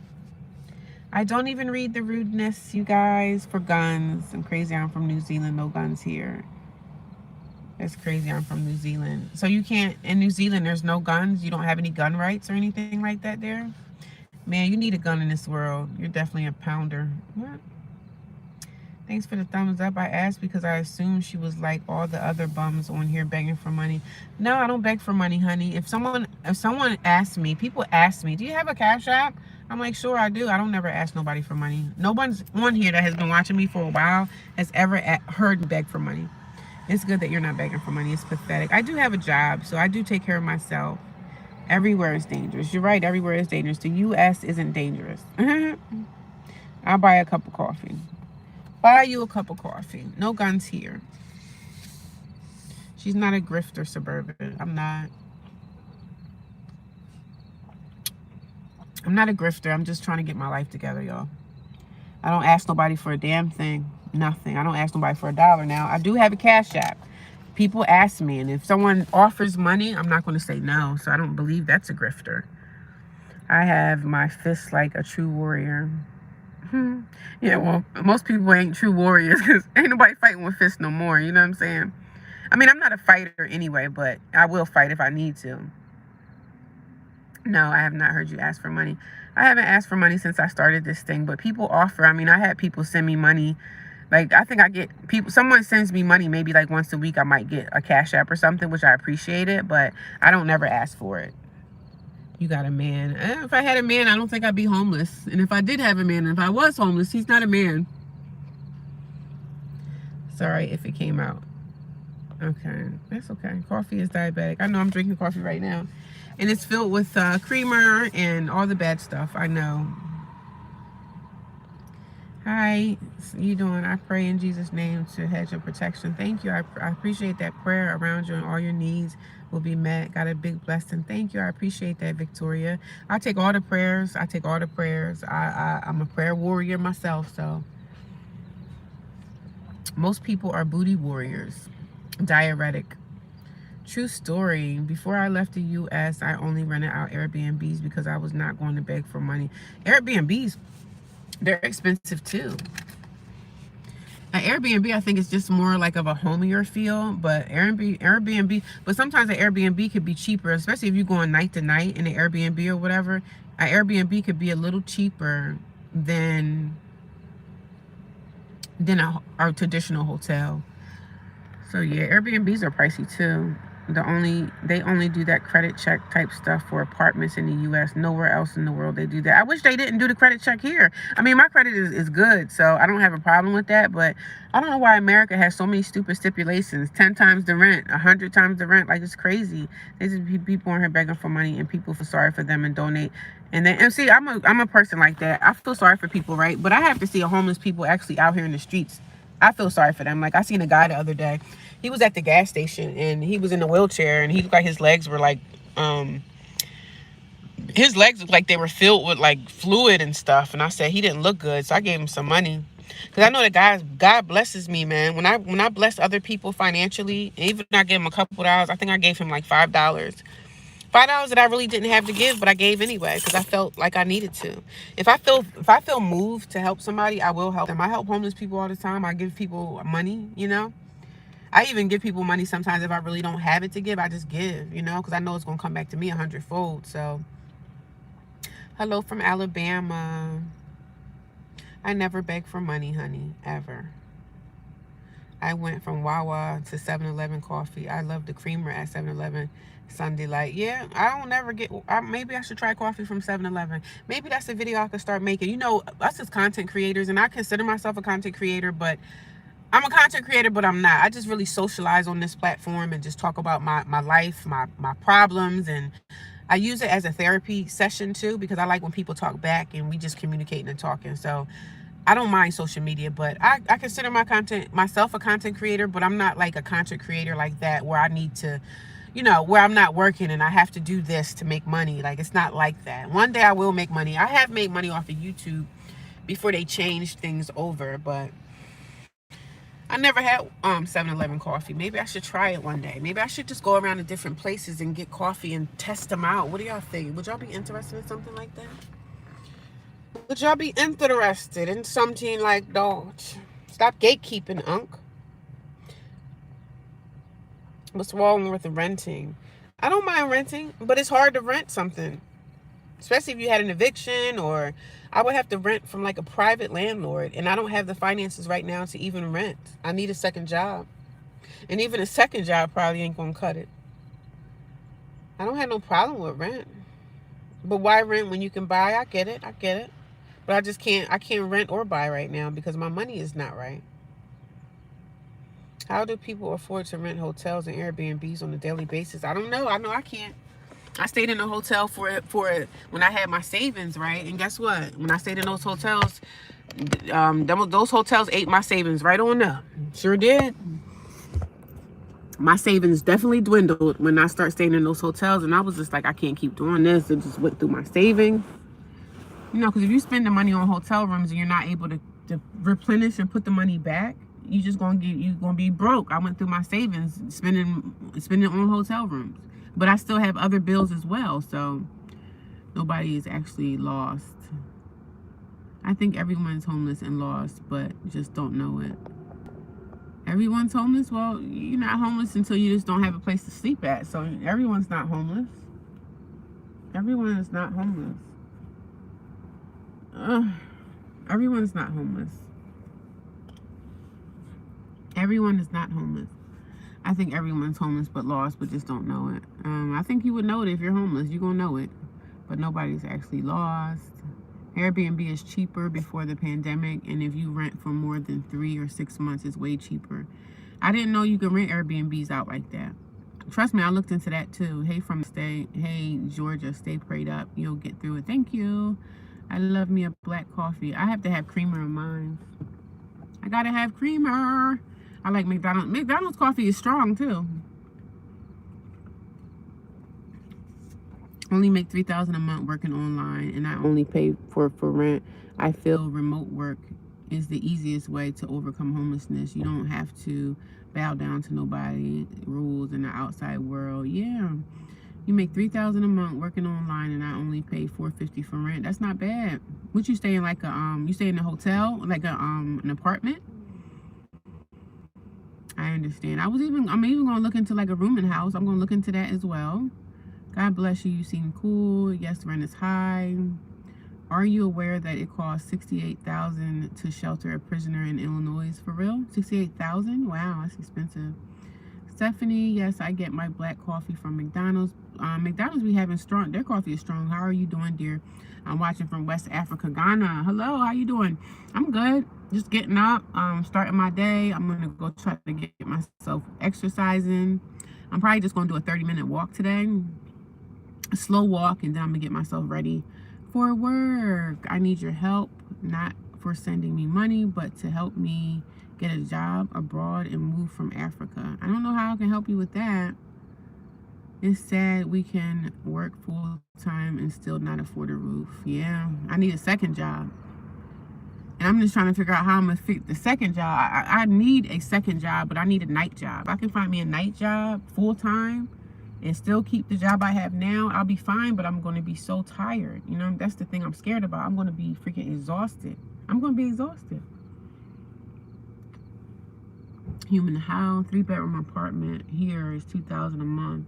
A: I don't even read the rudeness, you guys, for guns. I'm crazy. I'm from New Zealand. No guns here. That's crazy. I'm from New Zealand. So you can't, in New Zealand, there's no guns? You don't have any gun rights or anything like that there? Man, you need a gun in this world. You're definitely a pounder. What? Thanks for the thumbs up. I asked because I assumed she was like all the other bums on here begging for money. No, I don't beg for money, honey. If someone asks me, people ask me, do you have a Cash App? I'm like, sure, I do. I don't never ask nobody for money. No one's on here that has been watching me for a while has ever heard me beg for money. It's good that you're not begging for money. It's pathetic. I do have a job, so I do take care of myself. Everywhere is dangerous. You're right. Everywhere is dangerous. The U.S. isn't dangerous. I'll buy a cup of coffee. Buy you a cup of coffee. No guns here. She's not a grifter, suburban. I'm not a grifter. I'm just trying to get my life together, y'all. I don't ask nobody for a damn thing. Nothing. I don't ask nobody for $1 now. I do have a Cash App. People ask me, and if someone offers money, I'm not going to say no. So I don't believe that's a grifter. I have my fists like a true warrior. Yeah, well, most people ain't true warriors because ain't nobody fighting with fists no more. You know what I'm saying? I mean, I'm not a fighter anyway, but I will fight if I need to. No, I have not heard you ask for money. I haven't asked for money since I started this thing, but people offer. I mean, I had people send me money. Like, I think I get people, someone sends me money maybe like once a week. I might get a Cash App or something, which I appreciate it, but I don't never ask for it. You got a man. If I had a man, I don't think I'd be homeless. And if I did have a man, and if I was homeless, he's not a man. Sorry if it came out. Okay, that's okay. Coffee is diabetic. I know I'm drinking coffee right now. And it's filled with creamer and all the bad stuff. I know. Hi, how you doing? I pray in Jesus' name to hedge your protection. Thank you. I appreciate that prayer around you and all your needs will be met. Got a big blessing. Thank you. I appreciate that, Victoria. I take all the prayers. I take all the prayers. I'm a prayer warrior myself, so. Most people are booty warriors. Diuretic. True story. Before I left the U.S., I only rented out Airbnbs because I was not going to beg for money. Airbnbs, they're expensive too. An Airbnb, I think, is just more like of a homier feel, but Airbnb, but sometimes an Airbnb could be cheaper, especially if you're going night to night in an Airbnb or whatever. An Airbnb could be a little cheaper than a traditional hotel. So yeah, Airbnbs are pricey too. They only do that credit check type stuff for apartments in the US. Nowhere else in the world they do that. I wish they didn't do the credit check here. I mean, my credit is good, so I don't have a problem with that, but I don't know why America has so many stupid stipulations. 10 times the rent, 100 times the rent. Like, it's crazy. There's people in here begging for money and people feel sorry for them and donate. And see, I'm a person like that. I feel sorry for people, right? But I have to see a homeless people actually out here in the streets. I feel sorry for them. Like, I seen a guy the other day. He was at the gas station and he was in a wheelchair and he looked like his legs were like, his legs looked like they were filled with like fluid and stuff. And I said he didn't look good, so I gave him some money. Cause I know that God blesses me, man. When I bless other people financially, even I gave him a couple dollars. I think I gave him like $5. $5 that I really didn't have to give, but I gave anyway because I felt like I needed to. If I feel moved to help somebody, I will help them. I help homeless people all the time. I give people money, you know. I even give people money sometimes if I really don't have it to give. I just give, you know, because I know it's gonna come back to me 100-fold. So, hello from Alabama. I never beg for money, honey, ever. I went from Wawa to 7-Eleven coffee. I love the creamer at 7-Eleven. Sunday Light. Yeah, I don't never get. Maybe I should try coffee from 7-Eleven. Maybe that's a video I could start making. You know, us as content creators, and I consider myself a content creator, but I'm a content creator, but I'm not. I just really socialize on this platform and just talk about my life, my problems, and I use it as a therapy session too because I like when people talk back and we just communicating and talking. So I don't mind social media, but I consider myself a content creator, but I'm not like a content creator like that where I need to, you know, where I'm not working and I have to do this to make money. Like, it's not like that. One day I will make money. I have made money off of YouTube before they changed things over, but I never had 7-Eleven coffee. Maybe I should try it one day. Maybe I should just go around to different places and get coffee and test them out. What do y'all think? Would y'all be interested in something like that? Would y'all be interested in something like that? Stop gatekeeping, Unc. What's wrong with renting? I don't mind renting, but it's hard to rent something. Especially if you had an eviction, or I would have to rent from like a private landlord, and I don't have the finances right now to even rent. I need a second job, and even a second job probably ain't gonna cut it. I don't have no problem with rent, but why rent when you can buy? I get it, but I can't rent or buy right now because my money is not right. How do people afford to rent hotels and Airbnbs on a daily basis? I don't know. I know I can't. I stayed in a hotel for when I had my savings, right? And guess what? When I stayed in those hotels, those hotels ate my savings right on up. Sure did. My savings definitely dwindled when I started staying in those hotels, and I was just like, I can't keep doing this. It just went through my savings. You know, because if you spend the money on hotel rooms and you're not able to replenish and put the money back, you're gonna be broke. I went through my savings spending on hotel rooms. But I still have other bills as well, so nobody is actually lost. I think everyone's homeless and lost, but just don't know it. Everyone's homeless? Well, you're not homeless until you just don't have a place to sleep at. So everyone's not homeless. Everyone is not homeless. Everyone's not homeless. Everyone is not homeless. I think everyone's homeless but lost, but just don't know it. I think you would know it if you're homeless. You're going to know it. But nobody's actually lost. Airbnb is cheaper before the pandemic, and if you rent for more than 3 or 6 months, it's way cheaper. I didn't know you could rent Airbnbs out like that. Trust me, I looked into that too. Hey Georgia, stay prayed up. You'll get through it. Thank you. I love me a black coffee. I have to have creamer in mine. I gotta have creamer. I like McDonald's. McDonald's coffee is strong too. Only make $3,000 a month working online, and I only pay for rent. I feel remote work is the easiest way to overcome homelessness. You don't have to bow down to nobody rules in the outside world. Yeah, you make $3,000 a month working online, and I only pay $450 for rent. That's not bad. What you stay in, like a you stay in a hotel, like a an apartment? I understand. I'm even gonna look into like a rooming house. I'm gonna look into that as well. God bless you. You seem cool. Yes, rent is high. Are you aware that it costs $68,000 to shelter a prisoner in Illinois? For real? $68,000? Wow, that's expensive. Stephanie, yes, I get my black coffee from McDonald's. McDonald's be having strong. Their coffee is strong. How are you doing, dear? I'm watching from West Africa, Ghana. Hello, how you doing? I'm good. Just getting up, starting my day. I'm gonna go try to get myself exercising. I'm probably just gonna do a 30-minute walk today. A slow walk, and then I'm gonna get myself ready for work. I need your help, not for sending me money, but to help me get a job abroad and move from Africa. I don't know how I can help you with that. It's sad we can work full time and still not afford a roof. Yeah, I need a second job. And I'm just trying to figure out how I'm gonna fit the second job. I need a second job, but I need a night job. I can find me a night job full time and still keep the job I have now, I'll be fine, but I'm going to be so tired. You know, that's the thing I'm scared about. I'm going to be freaking exhausted. I'm going to be exhausted. Human house, 3-bedroom apartment here is $2,000 a month.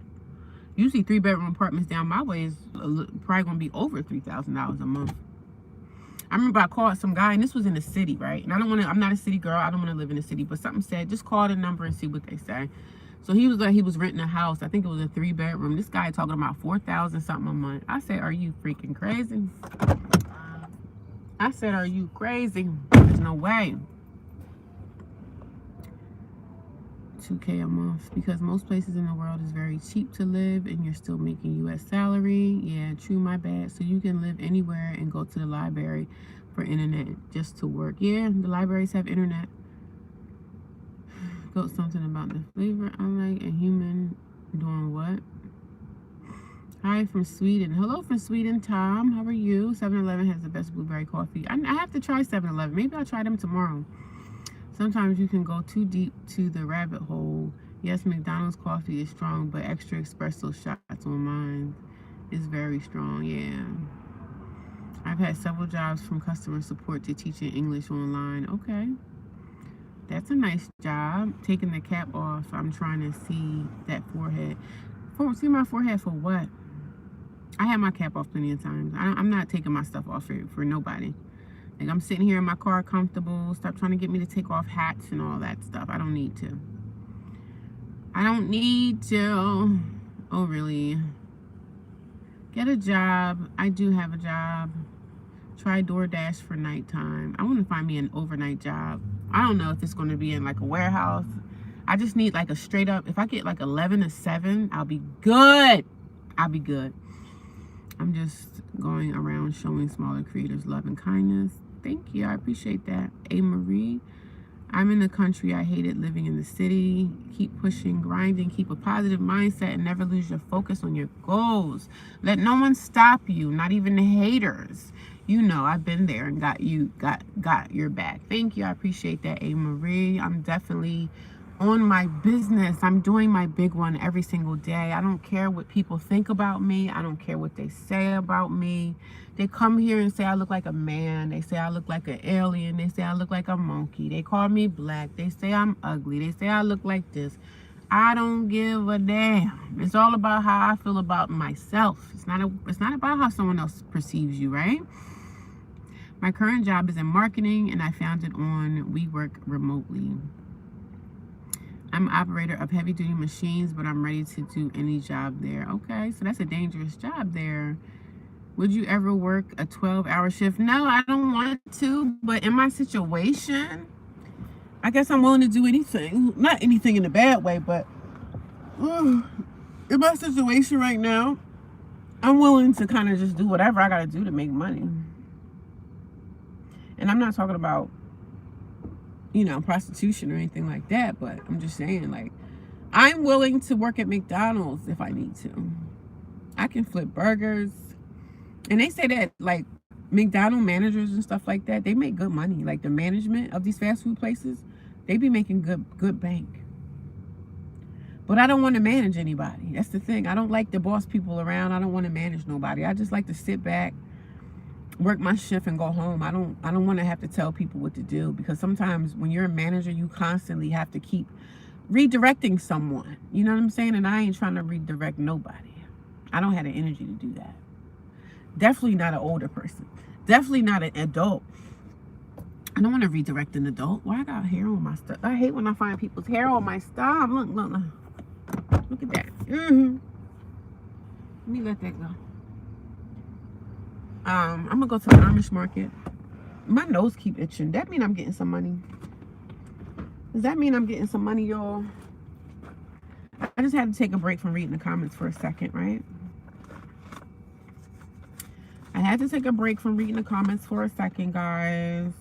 A: Usually 3-bedroom apartments down my way is probably going to be over $3,000 a month. I remember I called some guy, and this was in the city, right? And I'm not a city girl. I don't want to live in the city, but something said, just call the number and see what they say. So he was like, he was renting a house. I think it was a 3-bedroom. This guy talking about $4,000 something a month. I said, are you freaking crazy? I said, are you crazy? There's no way. $2K a month, because most places in the world is very cheap to live and you're still making U.S. salary. Yeah, true, my bad. So you can live anywhere and go to the library for internet just to work. Yeah, the libraries have internet. Got something about the flavor I like. A human doing what? Hi from Sweden. Hello from Sweden, Tom. How are you? 7-Eleven has the best blueberry coffee. I have to try 7-Eleven. Maybe I'll try them tomorrow. Sometimes you can go too deep to the rabbit hole. Yes, McDonald's coffee is strong, but extra espresso shots on mine is very strong. Yeah. I've had several jobs from customer support to teaching English online. Okay. That's a nice job. Taking the cap off. I'm trying to see that forehead. See my forehead for what? I had my cap off plenty of times. I'm not taking my stuff off for nobody. Like, I'm sitting here in my car comfortable. Stop trying to get me to take off hats and all that stuff. I don't need to. I don't need to. Oh, really? Get a job. I do have a job. Try DoorDash for nighttime. I want to find me an overnight job. I don't know if it's going to be in like a warehouse. I just need like a straight up, if I get like 11 to 7, I'll be good. I'll be good. I'm just going around showing smaller creators love and kindness. Thank you. I appreciate that. A. Marie. I'm in the country. I hated living in the city. Keep pushing, grinding, keep a positive mindset, and never lose your focus on your goals. Let no one stop you, not even the haters. You know, I've been there and got your back. Thank you. I appreciate that, A. Marie. I'm definitely on my business. I'm doing my big one every single day. I don't care what people think about me. I don't care what they say about me. They come here and say I look like a man. They say I look like an alien. They say I look like a monkey. They call me black. They say I'm ugly. They say I look like this. I don't give a damn. It's all about how I feel about myself. It's not about how someone else perceives you, right? My current job is in marketing, and I found it on We Work Remotely. I'm an operator of heavy duty machines, but I'm ready to do any job there. Okay, so that's a dangerous job there. Would you ever work a 12-hour shift? No, I don't want to, but in my situation, I guess I'm willing to do anything. Not anything in a bad way, but in my situation right now, I'm willing to kind of just do whatever I got to do to make money. And I'm not talking about, prostitution or anything like that, but I'm just saying, like, I'm willing to work at McDonald's if I need to. I can flip burgers. And they say that, like, McDonald's managers and stuff like that, they make good money. Like, the management of these fast food places, they be making good bank. But I don't want to manage anybody. That's the thing. I don't like to boss people around. I don't want to manage nobody. I just like to sit back, work my shift, and go home. I don't want to have to tell people what to do, because sometimes when you're a manager, you constantly have to keep redirecting someone. You know what I'm saying? And I ain't trying to redirect nobody. I don't have the energy to do that. Definitely not an older person. Definitely not an adult. I don't want to redirect an adult. Why I got hair on my stuff? I hate when I find people's hair on my stuff. Look at that. Let me let that go. I'm gonna go to the Amish market. My nose keep itching. That mean I'm getting some money. Does that mean I'm getting some money, y'all? I just had to take a break from reading the comments for a second, right? I had to take a break from reading the comments for a second, guys.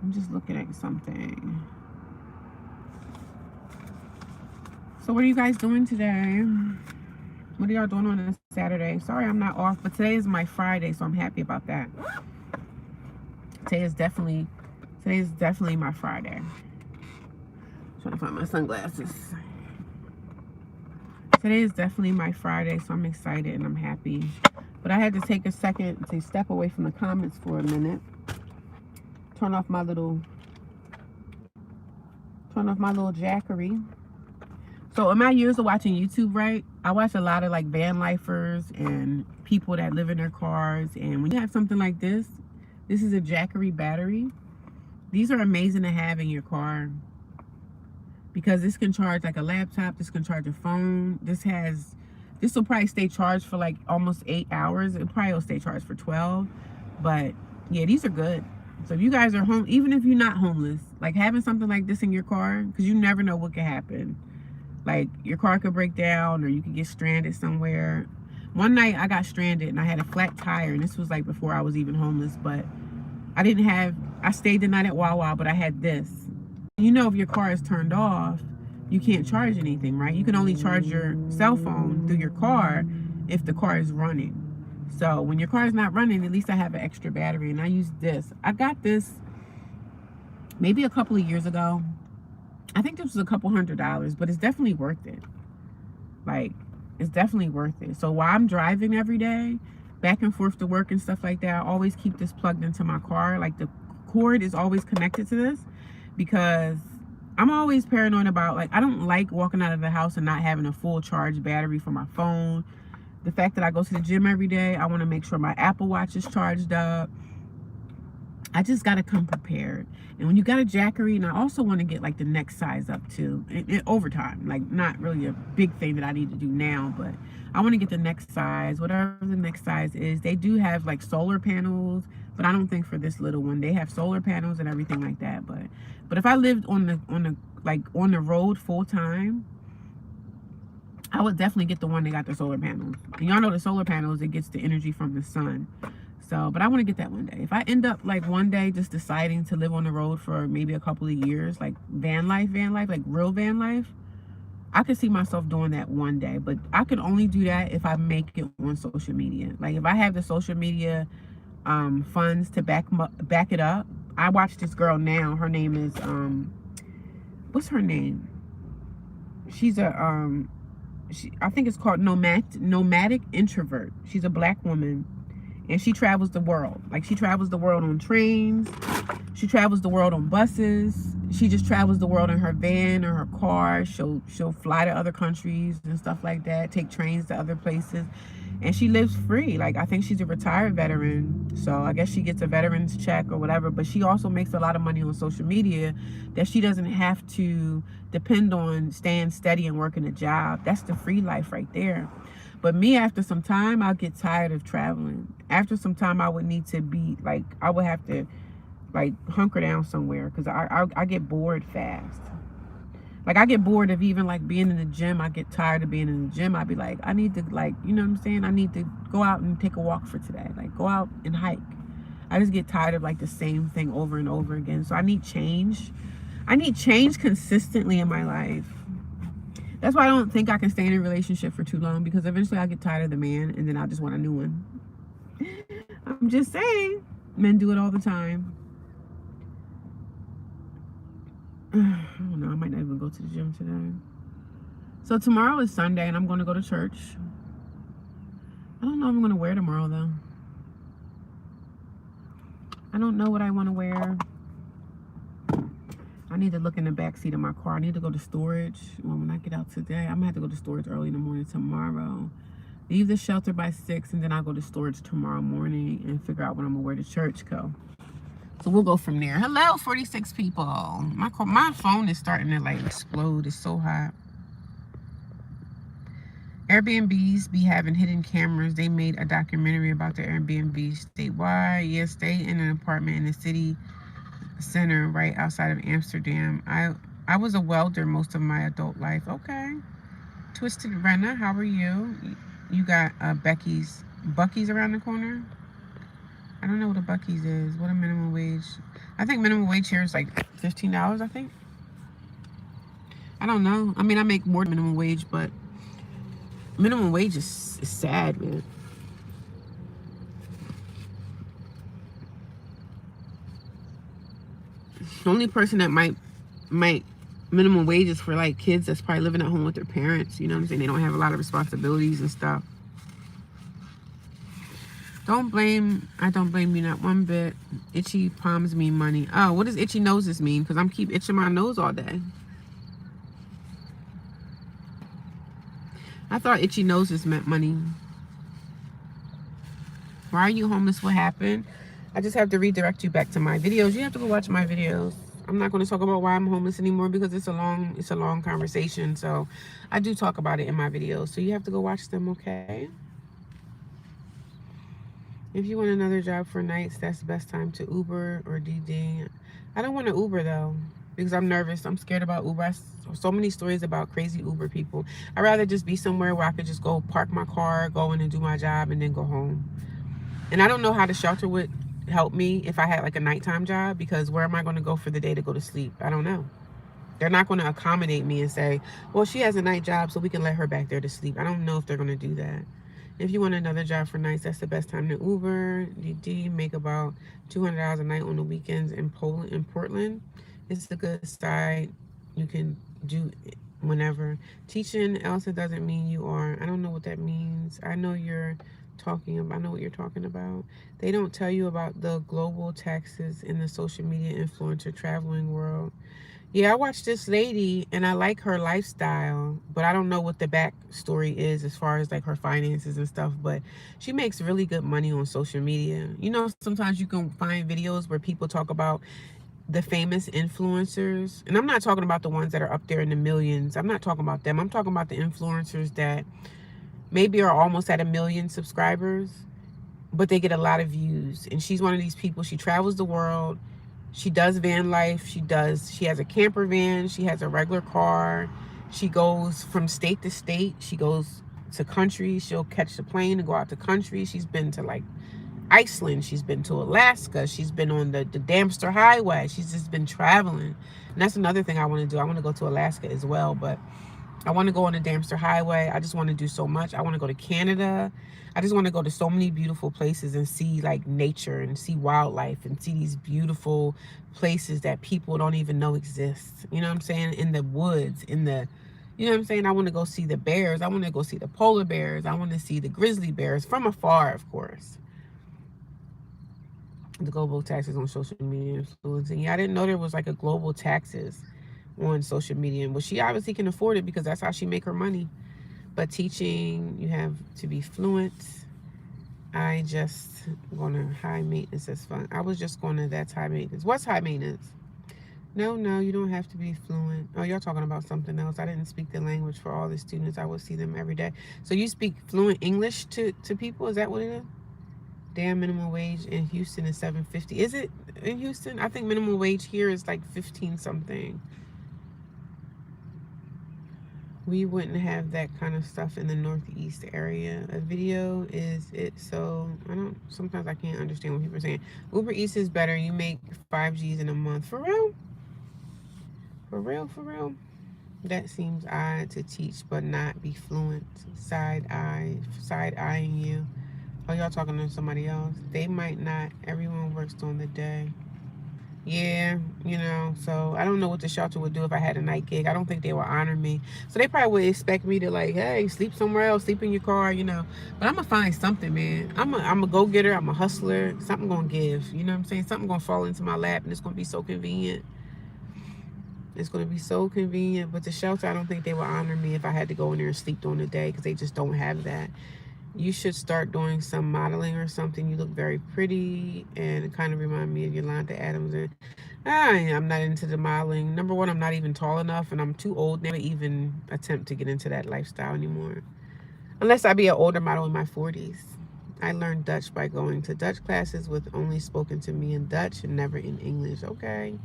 A: I'm just looking at something. So what are you guys doing today? What are y'all doing on a Saturday? Sorry I'm not off, but today is my Friday, so I'm happy about that. Today is definitely my Friday. I'm trying to find my sunglasses. Today is definitely my Friday, so I'm excited and I'm happy. But I had to take a second to step away from the comments for a minute. Turn off my little jackery. So in my years of watching YouTube, right, I watch a lot of like van lifers and people that live in their cars. And when you have something like this is a jackery battery. These are amazing to have in your car, because this can charge like a laptop, this can charge a phone. This will probably stay charged for like almost 8 hours. It probably will stay charged for 12. But yeah, these are good. So if you guys are home, even if you're not homeless, like having something like this in your car, because you never know what could happen. Like your car could break down, or you could get stranded somewhere. One night I got stranded and I had a flat tire, and this was like before I was even homeless, but I stayed the night at Wawa, but I had this. You know, if your car is turned off, you can't charge anything, right? You can only charge your cell phone through your car if the car is running. So when your car is not running, at least I have an extra battery, and I use this. I got this maybe a couple of years ago. I think this was a couple $100, but it's definitely worth it. Like, it's definitely worth it. So while I'm driving every day, back and forth to work and stuff like that, I always keep this plugged into my car. Like, the cord is always connected to this, because I'm always paranoid about, like, I don't like walking out of the house and not having a full charge battery for my phone. The fact that I go to the gym every day, I want to make sure my Apple Watch is charged up. I just got to come prepared. And when you got a jackery, and I also want to get like the next size up too, over time. Like, not really a big thing that I need to do now, but I want to get the next size, whatever the next size is. They do have like solar panels, but I don't think for this little one. They have solar panels and everything like that. But if I lived on the road full time, I would definitely get the one that got the solar panels. And y'all know the solar panels, it gets the energy from the sun. So, but I want to get that one day. If I end up like one day just deciding to live on the road for maybe a couple of years, like van life, like real van life, I could see myself doing that one day. But I could only do that if I make it on social media. Like if I have the social media funds to back it up, I watch this girl now. Her name is what's her name? She's a I think it's called nomadic introvert. She's a black woman, and she travels the world. Like, she travels the world on trains. She travels the world on buses. She just travels the world in her van or her car. She'll fly to other countries and stuff like that. Take trains to other places, and she lives free. Like, I think she's a retired veteran, so I guess she gets a veteran's check or whatever. But she also makes a lot of money on social media that she doesn't have to depend on staying steady and working a job. That's the free life right there. But me, after some time, I'll get tired of traveling. After some time, I would need to be like, I would have to like hunker down somewhere, because I get bored fast. Like, I get bored of even like being in the gym. I get tired of being in the gym. I'd be like, I need to, like, you know what I'm saying? I need to go out and take a walk for today. Like, go out and hike. I just get tired of like the same thing over and over again. So I need change. I need change consistently in my life. That's why I don't think I can stay in a relationship for too long, because eventually I'll get tired of the man and then I'll just want a new one. I'm just saying. Men do it all the time. I don't know. I might not even go to the gym today. So tomorrow is Sunday and I'm going to go to church. I don't know what I'm going to wear tomorrow, though. I don't know what I want to wear. I need to look in the back seat of my car. I need to go to storage. Well, when I get out today, I'm going to have to go to storage early in the morning tomorrow. Leave the shelter by 6, and then I'll go to storage tomorrow morning and figure out what I'm going to wear to church. So we'll go from there. Hello, 46 people. My phone is starting to like explode. It's so hot. Airbnbs be having hidden cameras. They made a documentary about the Airbnb statewide. Yeah, stay in an apartment in the city center right outside of Amsterdam. I was a welder most of my adult life. Okay. Twisted Renna, how are you? You got Bucky's around the corner. I don't know what a Bucky's is. What a minimum wage? I think minimum wage here is like $15, I think. I don't know. I mean, I make more than minimum wage, but minimum wage is sad, man. The only person that might minimum wage is for like kids that's probably living at home with their parents. You know what I'm saying? They don't have a lot of responsibilities and stuff. I don't blame you not one bit. Itchy palms mean money. Oh, what does itchy noses mean? Because I'm keep itching my nose all day. I thought itchy noses meant money. Why are you homeless? What happened? I just have to redirect you back to my videos. You have to go watch my videos. I'm not going to talk about why I'm homeless anymore, because it's a long conversation. So I do talk about it in my videos. So you have to go watch them, okay? If you want another job for nights, that's the best time to Uber or DD. I don't want to Uber, though, because I'm nervous. I'm scared about Uber. So many stories about crazy Uber people. I'd rather just be somewhere where I could just go park my car, go in and do my job, and then go home. And I don't know how the shelter would help me if I had like a nighttime job, because where am I going to go for the day to go to sleep? I don't know. They're not going to accommodate me and say, well, she has a night job, so we can let her back there to sleep. I don't know if they're going to do that. If you want another job for nights, that's the best time to Uber. DD, make about $200 a night on the weekends in Portland. It's a good side. You can do whenever. Teaching, Elsa, doesn't mean you are. I don't know what that means. I know what you're talking about. They don't tell you about the global taxes in the social media influencer traveling world. Yeah, I watched this lady and I like her lifestyle, but I don't know what the backstory is as far as like her finances and stuff, but she makes really good money on social media. You know, sometimes you can find videos where people talk about the famous influencers, and I'm not talking about the ones that are up there in the millions. I'm not talking about them. I'm talking about the influencers that maybe are almost at 1 million subscribers, but they get a lot of views. And she's one of these people. She travels the world. She does van life. She has a camper van. She has a regular car. She goes from state to state. She goes to countries. She'll catch the plane and go out to countries. She's been to like Iceland. She's been to Alaska. She's been on the Dambster Highway. She's just been traveling. And that's another thing I want to do. I want to go to Alaska as well. But I want to go on the Dambster Highway. I just want to do so much. I want to go to Canada. I just want to go to so many beautiful places and see like nature and see wildlife and see these beautiful places that people don't even know exist. You know what I'm saying? In the woods, in the, you know what I'm saying? I want to go see the bears. I want to go see the polar bears. I want to see the grizzly bears from afar, of course. The global taxes on social media influencing. Yeah, I didn't know there was like a global taxes on social media. Well, she obviously can afford it because that's how she make her money. But teaching, you have to be fluent. I just going to high maintenance as fun. I was just going to that's high maintenance. What's high maintenance? No, you don't have to be fluent. Oh, y'all talking about something else. I didn't speak the language for all the students. I would see them every day. So you speak fluent English to people? Is that what it is? Damn, minimum wage in Houston is $7.50. Is it in Houston? I think minimum wage here is like 15 something. We wouldn't have that kind of stuff in the Northeast area. A video is it, so sometimes I can't understand what people are saying. Uber Eats is better. You make 5 G's in a month. For real? For real? That seems odd to teach but not be fluent. Side eyeing you. Oh, y'all talking to somebody else? They might not. Everyone works during the day. Yeah, you know, so I don't know what the shelter would do if I had a night gig. I don't think they would honor me. So they probably would expect me to like, hey, sleep somewhere else, sleep in your car, you know. But I'm going to find something, man. I'm a go-getter. I'm a hustler. Something going to give. You know what I'm saying? Something going to fall into my lap and it's going to be so convenient. It's going to be so convenient. But the shelter, I don't think they would honor me if I had to go in there and sleep during the day because they just don't have that. You should start doing some modeling or something. You look very pretty and it kind of remind me of Yolanda Adams. And I'm not into the modeling. Number one, I'm not even tall enough and I'm too old now to even attempt to get into that lifestyle anymore. Unless I be an older model in my 40s. I learned Dutch by going to Dutch classes with only spoken to me in Dutch and never in English. Okay.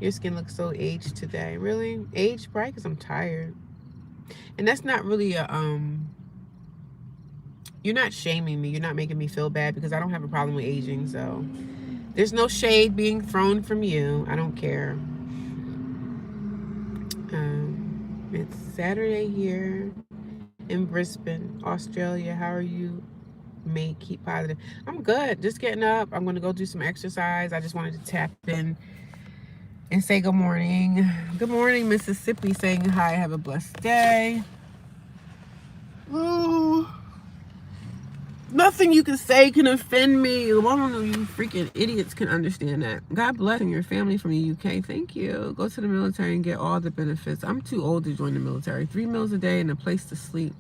A: Your skin looks so aged today. Really? Aged, right? Because I'm tired. And that's not really a, you're not shaming me. You're not making me feel bad because I don't have a problem with aging. So there's no shade being thrown from you. I don't care. It's Saturday here in Brisbane, Australia. How are you? Keep positive. I'm good. Just getting up. I'm going to go do some exercise. I just wanted to tap in and say good morning. Good morning, Mississippi. Saying hi. Have a blessed day. Ooh. Nothing you can say can offend me. Well, I don't know, you freaking idiots can understand that. God bless your family from the UK. Thank you. Go to the military and get all the benefits. I'm too old to join the military. 3 meals a day and a place to sleep.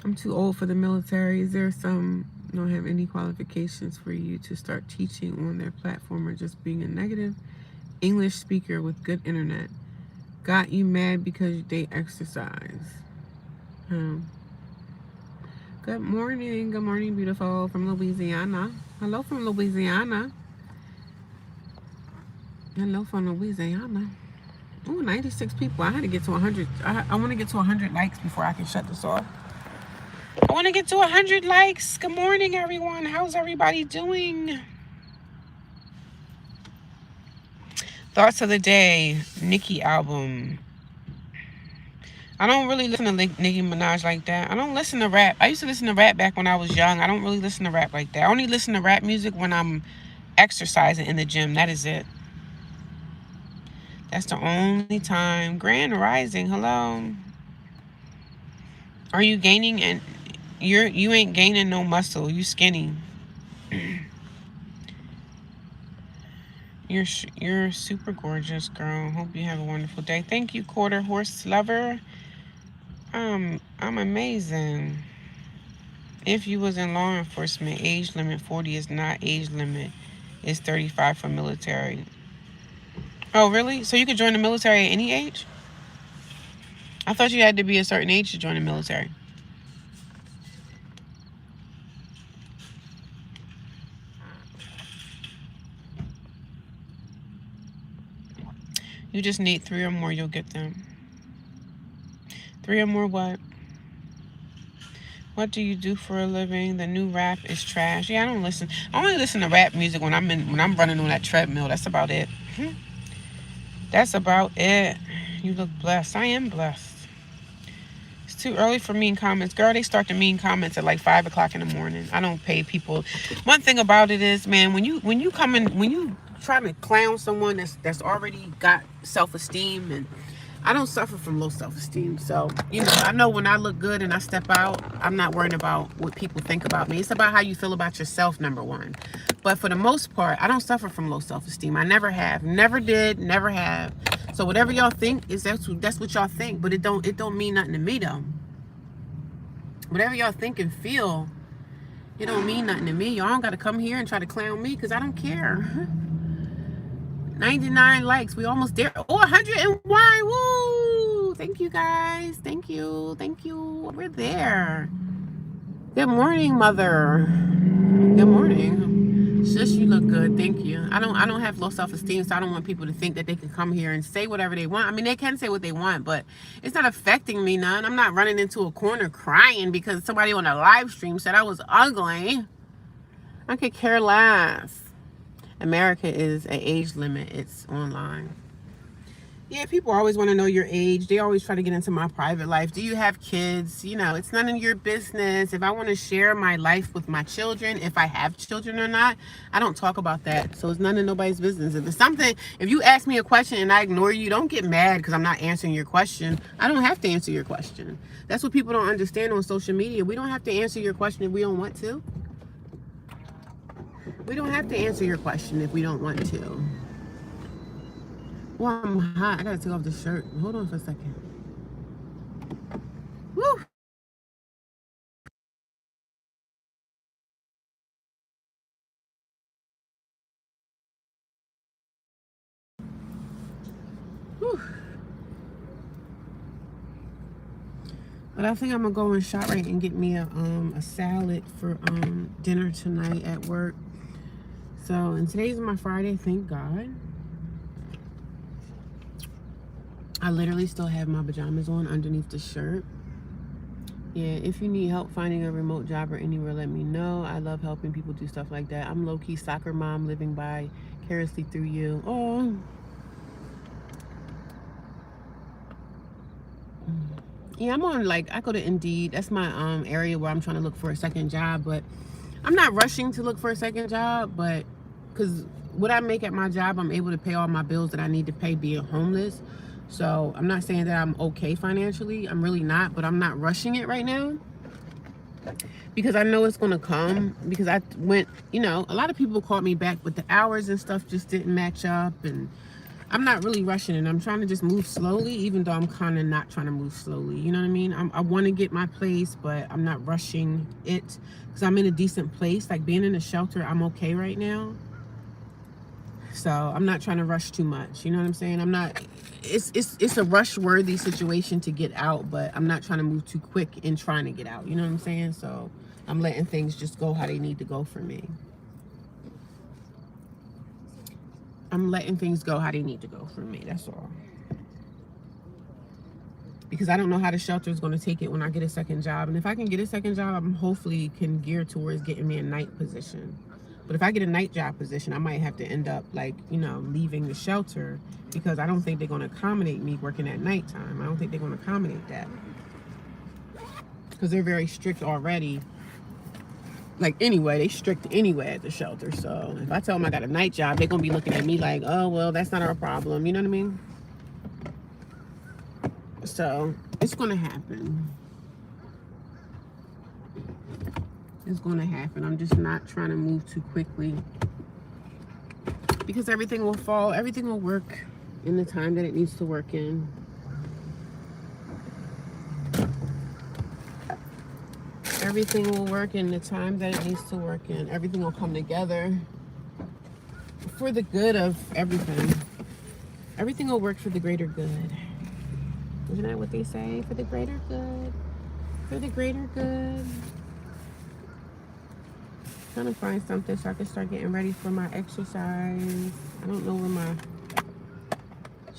A: I'm too old for the military. Is there don't have any qualifications for you to start teaching on their platform or just being a negative English speaker with good internet? Got you mad because they exercise. Good morning, beautiful, from Louisiana. Hello from Louisiana. Hello from Louisiana. Ooh, 96 people. I had to get to 100. I want to get to 100 likes before I can shut this off. I want to get to 100 likes. Good morning, everyone. How's everybody doing? Thoughts of the day. Nicki album. I don't really listen to Nicki Minaj like that. I don't listen to rap. I used to listen to rap back when I was young. I don't really listen to rap like that. I only listen to rap music when I'm exercising in the gym. That is it. That's the only time. Grand Rising, hello. Are you gaining? And you ain't gaining no muscle. You skinny. You're super gorgeous, girl. Hope you have a wonderful day. Thank you, quarter horse lover. I'm amazing. If you was in law enforcement, age limit 40 is not age limit. It's 35 for military. Oh, really? So you could join the military at any age? I thought you had to be a certain age to join the military. You just need 3 or more, you'll get them. 3 or more what? What do you do for a living? The new rap is trash. Yeah, I don't listen. I only listen to rap music when I'm running on that treadmill. That's about it. That's about it. You look blessed. I am blessed. too early for mean comments. Girl, they start the mean comments at like 5 o'clock in the morning. I don't pay people. One thing about it is, man, when you come in, when you try to clown someone that's already got self-esteem, and I don't suffer from low self-esteem. So, I know when I look good and I step out, I'm not worried about what people think about me. It's about how you feel about yourself, number one. But for the most part, I don't suffer from low self-esteem. I never have. Never did, never have. So whatever y'all think is that's what y'all think, but it don't mean nothing to me though. Whatever y'all think and feel, it don't mean nothing to me. Y'all don't gotta come here and try to clown me because I don't care. 99 likes. We almost there. Oh, 101. Woo! Thank you guys. Thank you. Thank you. We're there. Good morning, mother. Good morning. Shush, you look good. Thank you. I don't have low self-esteem, so I don't want people to think that they can come here and say whatever they want. I mean, they can say what they want, but it's not affecting me none. I'm not running into a corner crying because somebody on a live stream said I was ugly. I could care less. America is an age limit. It's online. Yeah, people always want to know your age. They always try to get into my private life. Do you have kids? It's none of your business. If I want to share my life with my children, if I have children or not, I don't talk about that. So it's none of nobody's business. If you ask me a question and I ignore you, don't get mad because I'm not answering your question. I don't have to answer your question. That's what people don't understand on social media. We don't have to answer your question if we don't want to. We don't have to answer your question if we don't want to. Well, I'm hot. I gotta take off the shirt. Hold on for a second. Woo! Whew. But I think I'm gonna go in ShopRite and get me a salad for dinner tonight at work. So, and today's my Friday, thank God. I literally still have my pajamas on underneath the shirt. Yeah, if you need help finding a remote job or anywhere, let me know. I love helping people do stuff like that. I'm low-key soccer mom living vicariously through you. Oh. Yeah, I'm on, I go to Indeed. That's my area where I'm trying to look for a second job, but I'm not rushing to look for a second job, but because what I make at my job, I'm able to pay all my bills that I need to pay being homeless. So I'm not saying that I'm okay financially. I'm really not, but I'm not rushing it right now because I know it's going to come, because I went, a lot of people called me back, but the hours and stuff just didn't match up, and I'm not really rushing it. I'm trying to just move slowly, even though I'm kind of not trying to move slowly. You know what I mean? I want to get my place, but I'm not rushing it because I'm in a decent place. Like being in a shelter, I'm okay right now. So I'm not trying to rush too much. You know what I'm saying? I'm not, it's a rush worthy situation to get out, but I'm not trying to move too quick in trying to get out. You know what I'm saying? So I'm letting things just go how they need to go for me. I'm letting things go how they need to go for me. That's all. Because I don't know how the shelter is going to take it when I get a second job. And if I can get a second job, I'm hopefully can gear towards getting me a night position. But if I get a night job position, I might have to end up leaving the shelter, because I don't think they're going to accommodate me working at nighttime. I don't think they're going to accommodate that, because they're very strict already. Anyway, they strict anyway at the shelter. So if I tell them I got a night job, they're going to be looking at me like, oh, well, that's not our problem. You know what I mean? So it's going to happen. It's going to happen. I'm just not trying to move too quickly, because everything will fall. Everything will work in the time that it needs to work in. Everything will work in the time that it needs to work in. Everything will come together for the good of everything. Everything will work for the greater good. Isn't that what they say? For the greater good. For the greater good. Trying to find something so I can start getting ready for my exercise. I don't know where my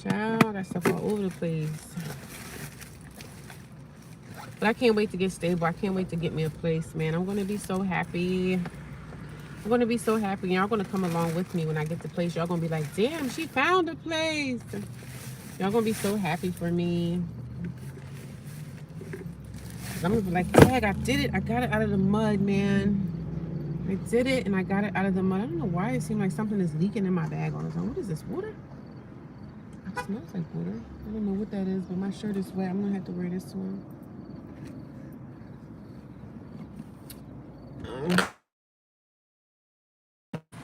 A: child, that stuff all over the place. But I can't wait to get stable. I can't wait to get me a place, man. I'm going to be so happy. I'm going to be so happy. Y'all going to come along with me when I get the place. Y'all going to be like, damn, she found a place. Y'all going to be so happy for me. I'm gonna be like, dang, I did it. I got it out of the mud, man. I did it and I got it out of the mud. I don't know why it seemed like something is leaking in my bag all the time. What is this, water? It smells like water. I don't know what that is, but my shirt is wet. I'm gonna have to wear this one.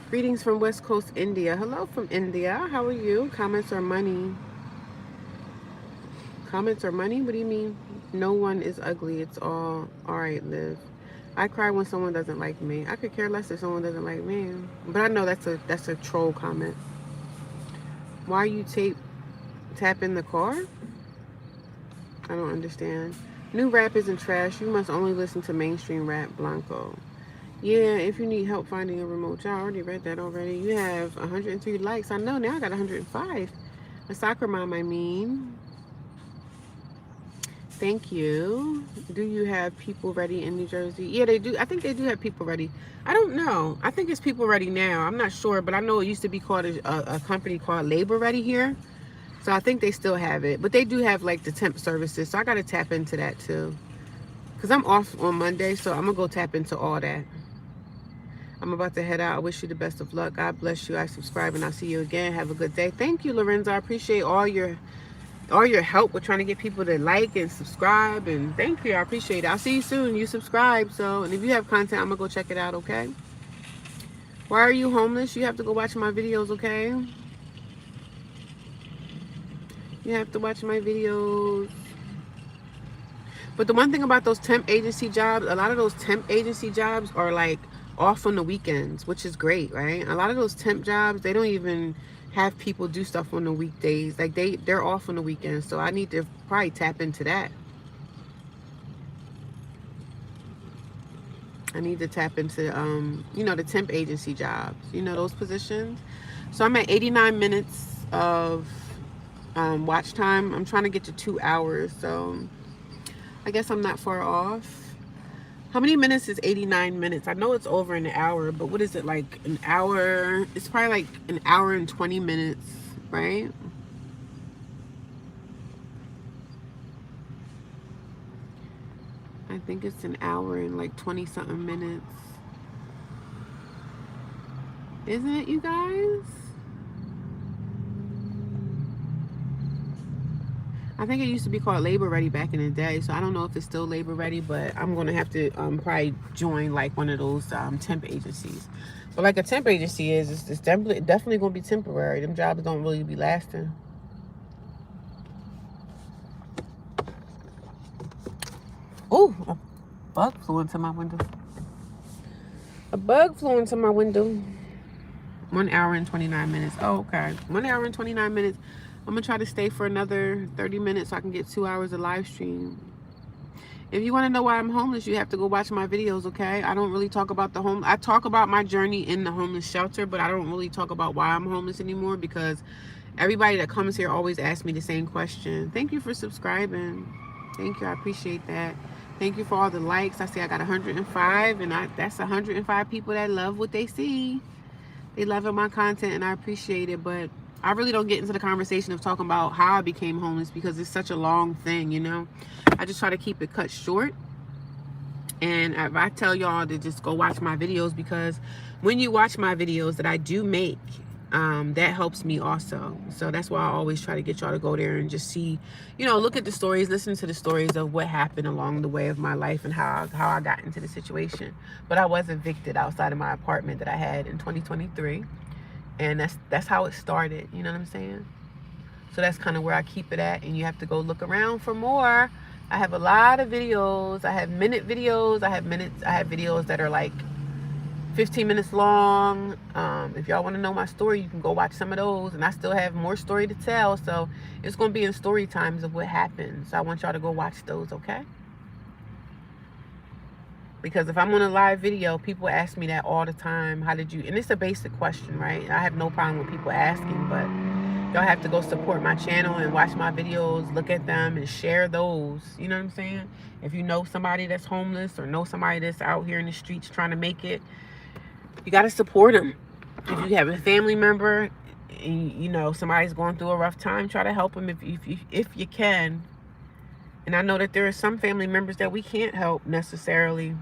A: Greetings from West Coast, India. Hello from India. How are you? Comments or money? Comments or money? What do you mean? No one is ugly. It's all right, Liv. I cry when someone doesn't like me. I could care less if someone doesn't like me. But I know that's a troll comment. Why you tap in the car? I don't understand. New rap isn't trash. You must only listen to mainstream rap, Blanco. Yeah, if you need help finding a remote job. I already read that already. You have 103 likes. I know, now I got 105. A soccer mom, I mean. Thank you. Do you have people ready in New Jersey? Yeah, they do. I think they do have people ready. I don't know. I think it's people ready now. I'm not sure, but I know it used to be called a company called Labor Ready here. So I think they still have it. But they do have like the temp services. So I got to tap into that too. Because I'm off on Monday, so I'm going to go tap into all that. I'm about to head out. I wish you the best of luck. God bless you. I subscribe and I'll see you again. Have a good day. Thank you, Lorenzo. I appreciate all your help with trying to get people to like and subscribe. And thank you. I appreciate it. I'll see you soon. You subscribe. So, and if you have content, I'm going to go check it out, okay? Why are you homeless? You have to go watch my videos, okay? You have to watch my videos. But the one thing about those temp agency jobs, a lot of those temp agency jobs are like off on the weekends, which is great, right? A lot of those temp jobs, they don't even have people do stuff on the weekdays. Like they're off on the weekends. So I need to probably tap into that. I need to tap into, you know, the temp agency jobs, you know, those positions. So I'm at 89 minutes of watch time. I'm trying to get to 2 hours. So I guess I'm not far off. How many minutes is 89 minutes? I know it's over an hour, but what is it, like an hour? It's probably like an hour and 20 minutes, right? I think it's an hour and like 20 something minutes. Isn't it, you guys? I think it used to be called Labor Ready back in the day, so I don't know if it's still Labor Ready, but I'm going to have to probably join like one of those temp agencies. But like a temp agency it's definitely going to be temporary. Them jobs don't really be lasting. Oh, a bug flew into my window. A bug flew into my window. 1 hour and 29 minutes. Oh, okay. 1 hour and 29 minutes. I'm going to try to stay for another 30 minutes so I can get 2 hours of live stream. If you want to know why I'm homeless, you have to go watch my videos, okay? I don't really talk about I talk about my journey in the homeless shelter, but I don't really talk about why I'm homeless anymore because everybody that comes here always asks me the same question. Thank you for subscribing. Thank you. I appreciate that. Thank you for all the likes. I see I got 105, and that's 105 people that love what they see. They love my content, and I appreciate it, but I really don't get into the conversation of talking about how I became homeless because it's such a long thing, you know. I just try to keep it cut short. And I tell y'all to just go watch my videos because when you watch my videos that I do make, that helps me also. So that's why I always try to get y'all to go there and just see, you know, look at the stories, listen to the stories of what happened along the way of my life and how I got into the situation. But I was evicted outside of my apartment that I had in 2023. And that's how it started, you know what I'm saying? So that's kind of where I keep it at, and you have to go look around for more. I have a lot of videos. I have minute videos. I have videos that are like 15 minutes long. If y'all want to know my story, you can go watch some of those, and I still have more story to tell. So it's going to be in story times of what happened. So I want y'all to go watch those, okay? Because if I'm on a live video, people ask me that all the time. How did you? And it's a basic question, right? I have no problem with people asking, but y'all have to go support my channel and watch my videos, look at them, and share those. You know what I'm saying? If you know somebody that's homeless or know somebody that's out here in the streets trying to make it, you got to support them. If you have a family member, and you know somebody's going through a rough time, try to help them if you can. And I know that there are some family members that we can't help necessarily.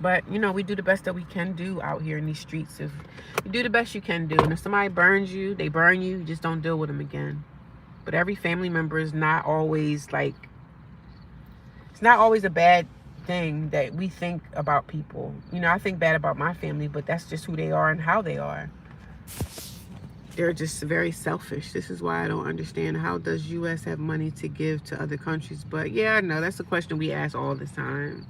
A: But, you know, we do the best that we can do out here in these streets. If you do the best you can do. And if somebody burns you, they burn you. You just don't deal with them again. But every family member is not always like, it's not always a bad thing that we think about people. You know, I think bad about my family, but that's just who they are and how they are. They're just very selfish. This is why I don't understand, how does U.S. have money to give to other countries? But yeah, I know that's a question we ask all the time.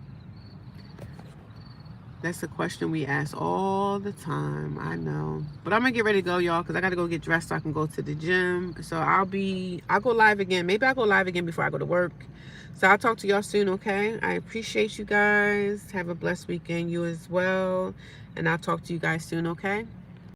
A: That's a question we ask all the time. I know. But I'm going to get ready to go, y'all, because I got to go get dressed so I can go to the gym. So I'll go live again. Maybe I'll go live again before I go to work. So I'll talk to y'all soon, okay? I appreciate you guys. Have a blessed weekend, you as well. And I'll talk to you guys soon, okay?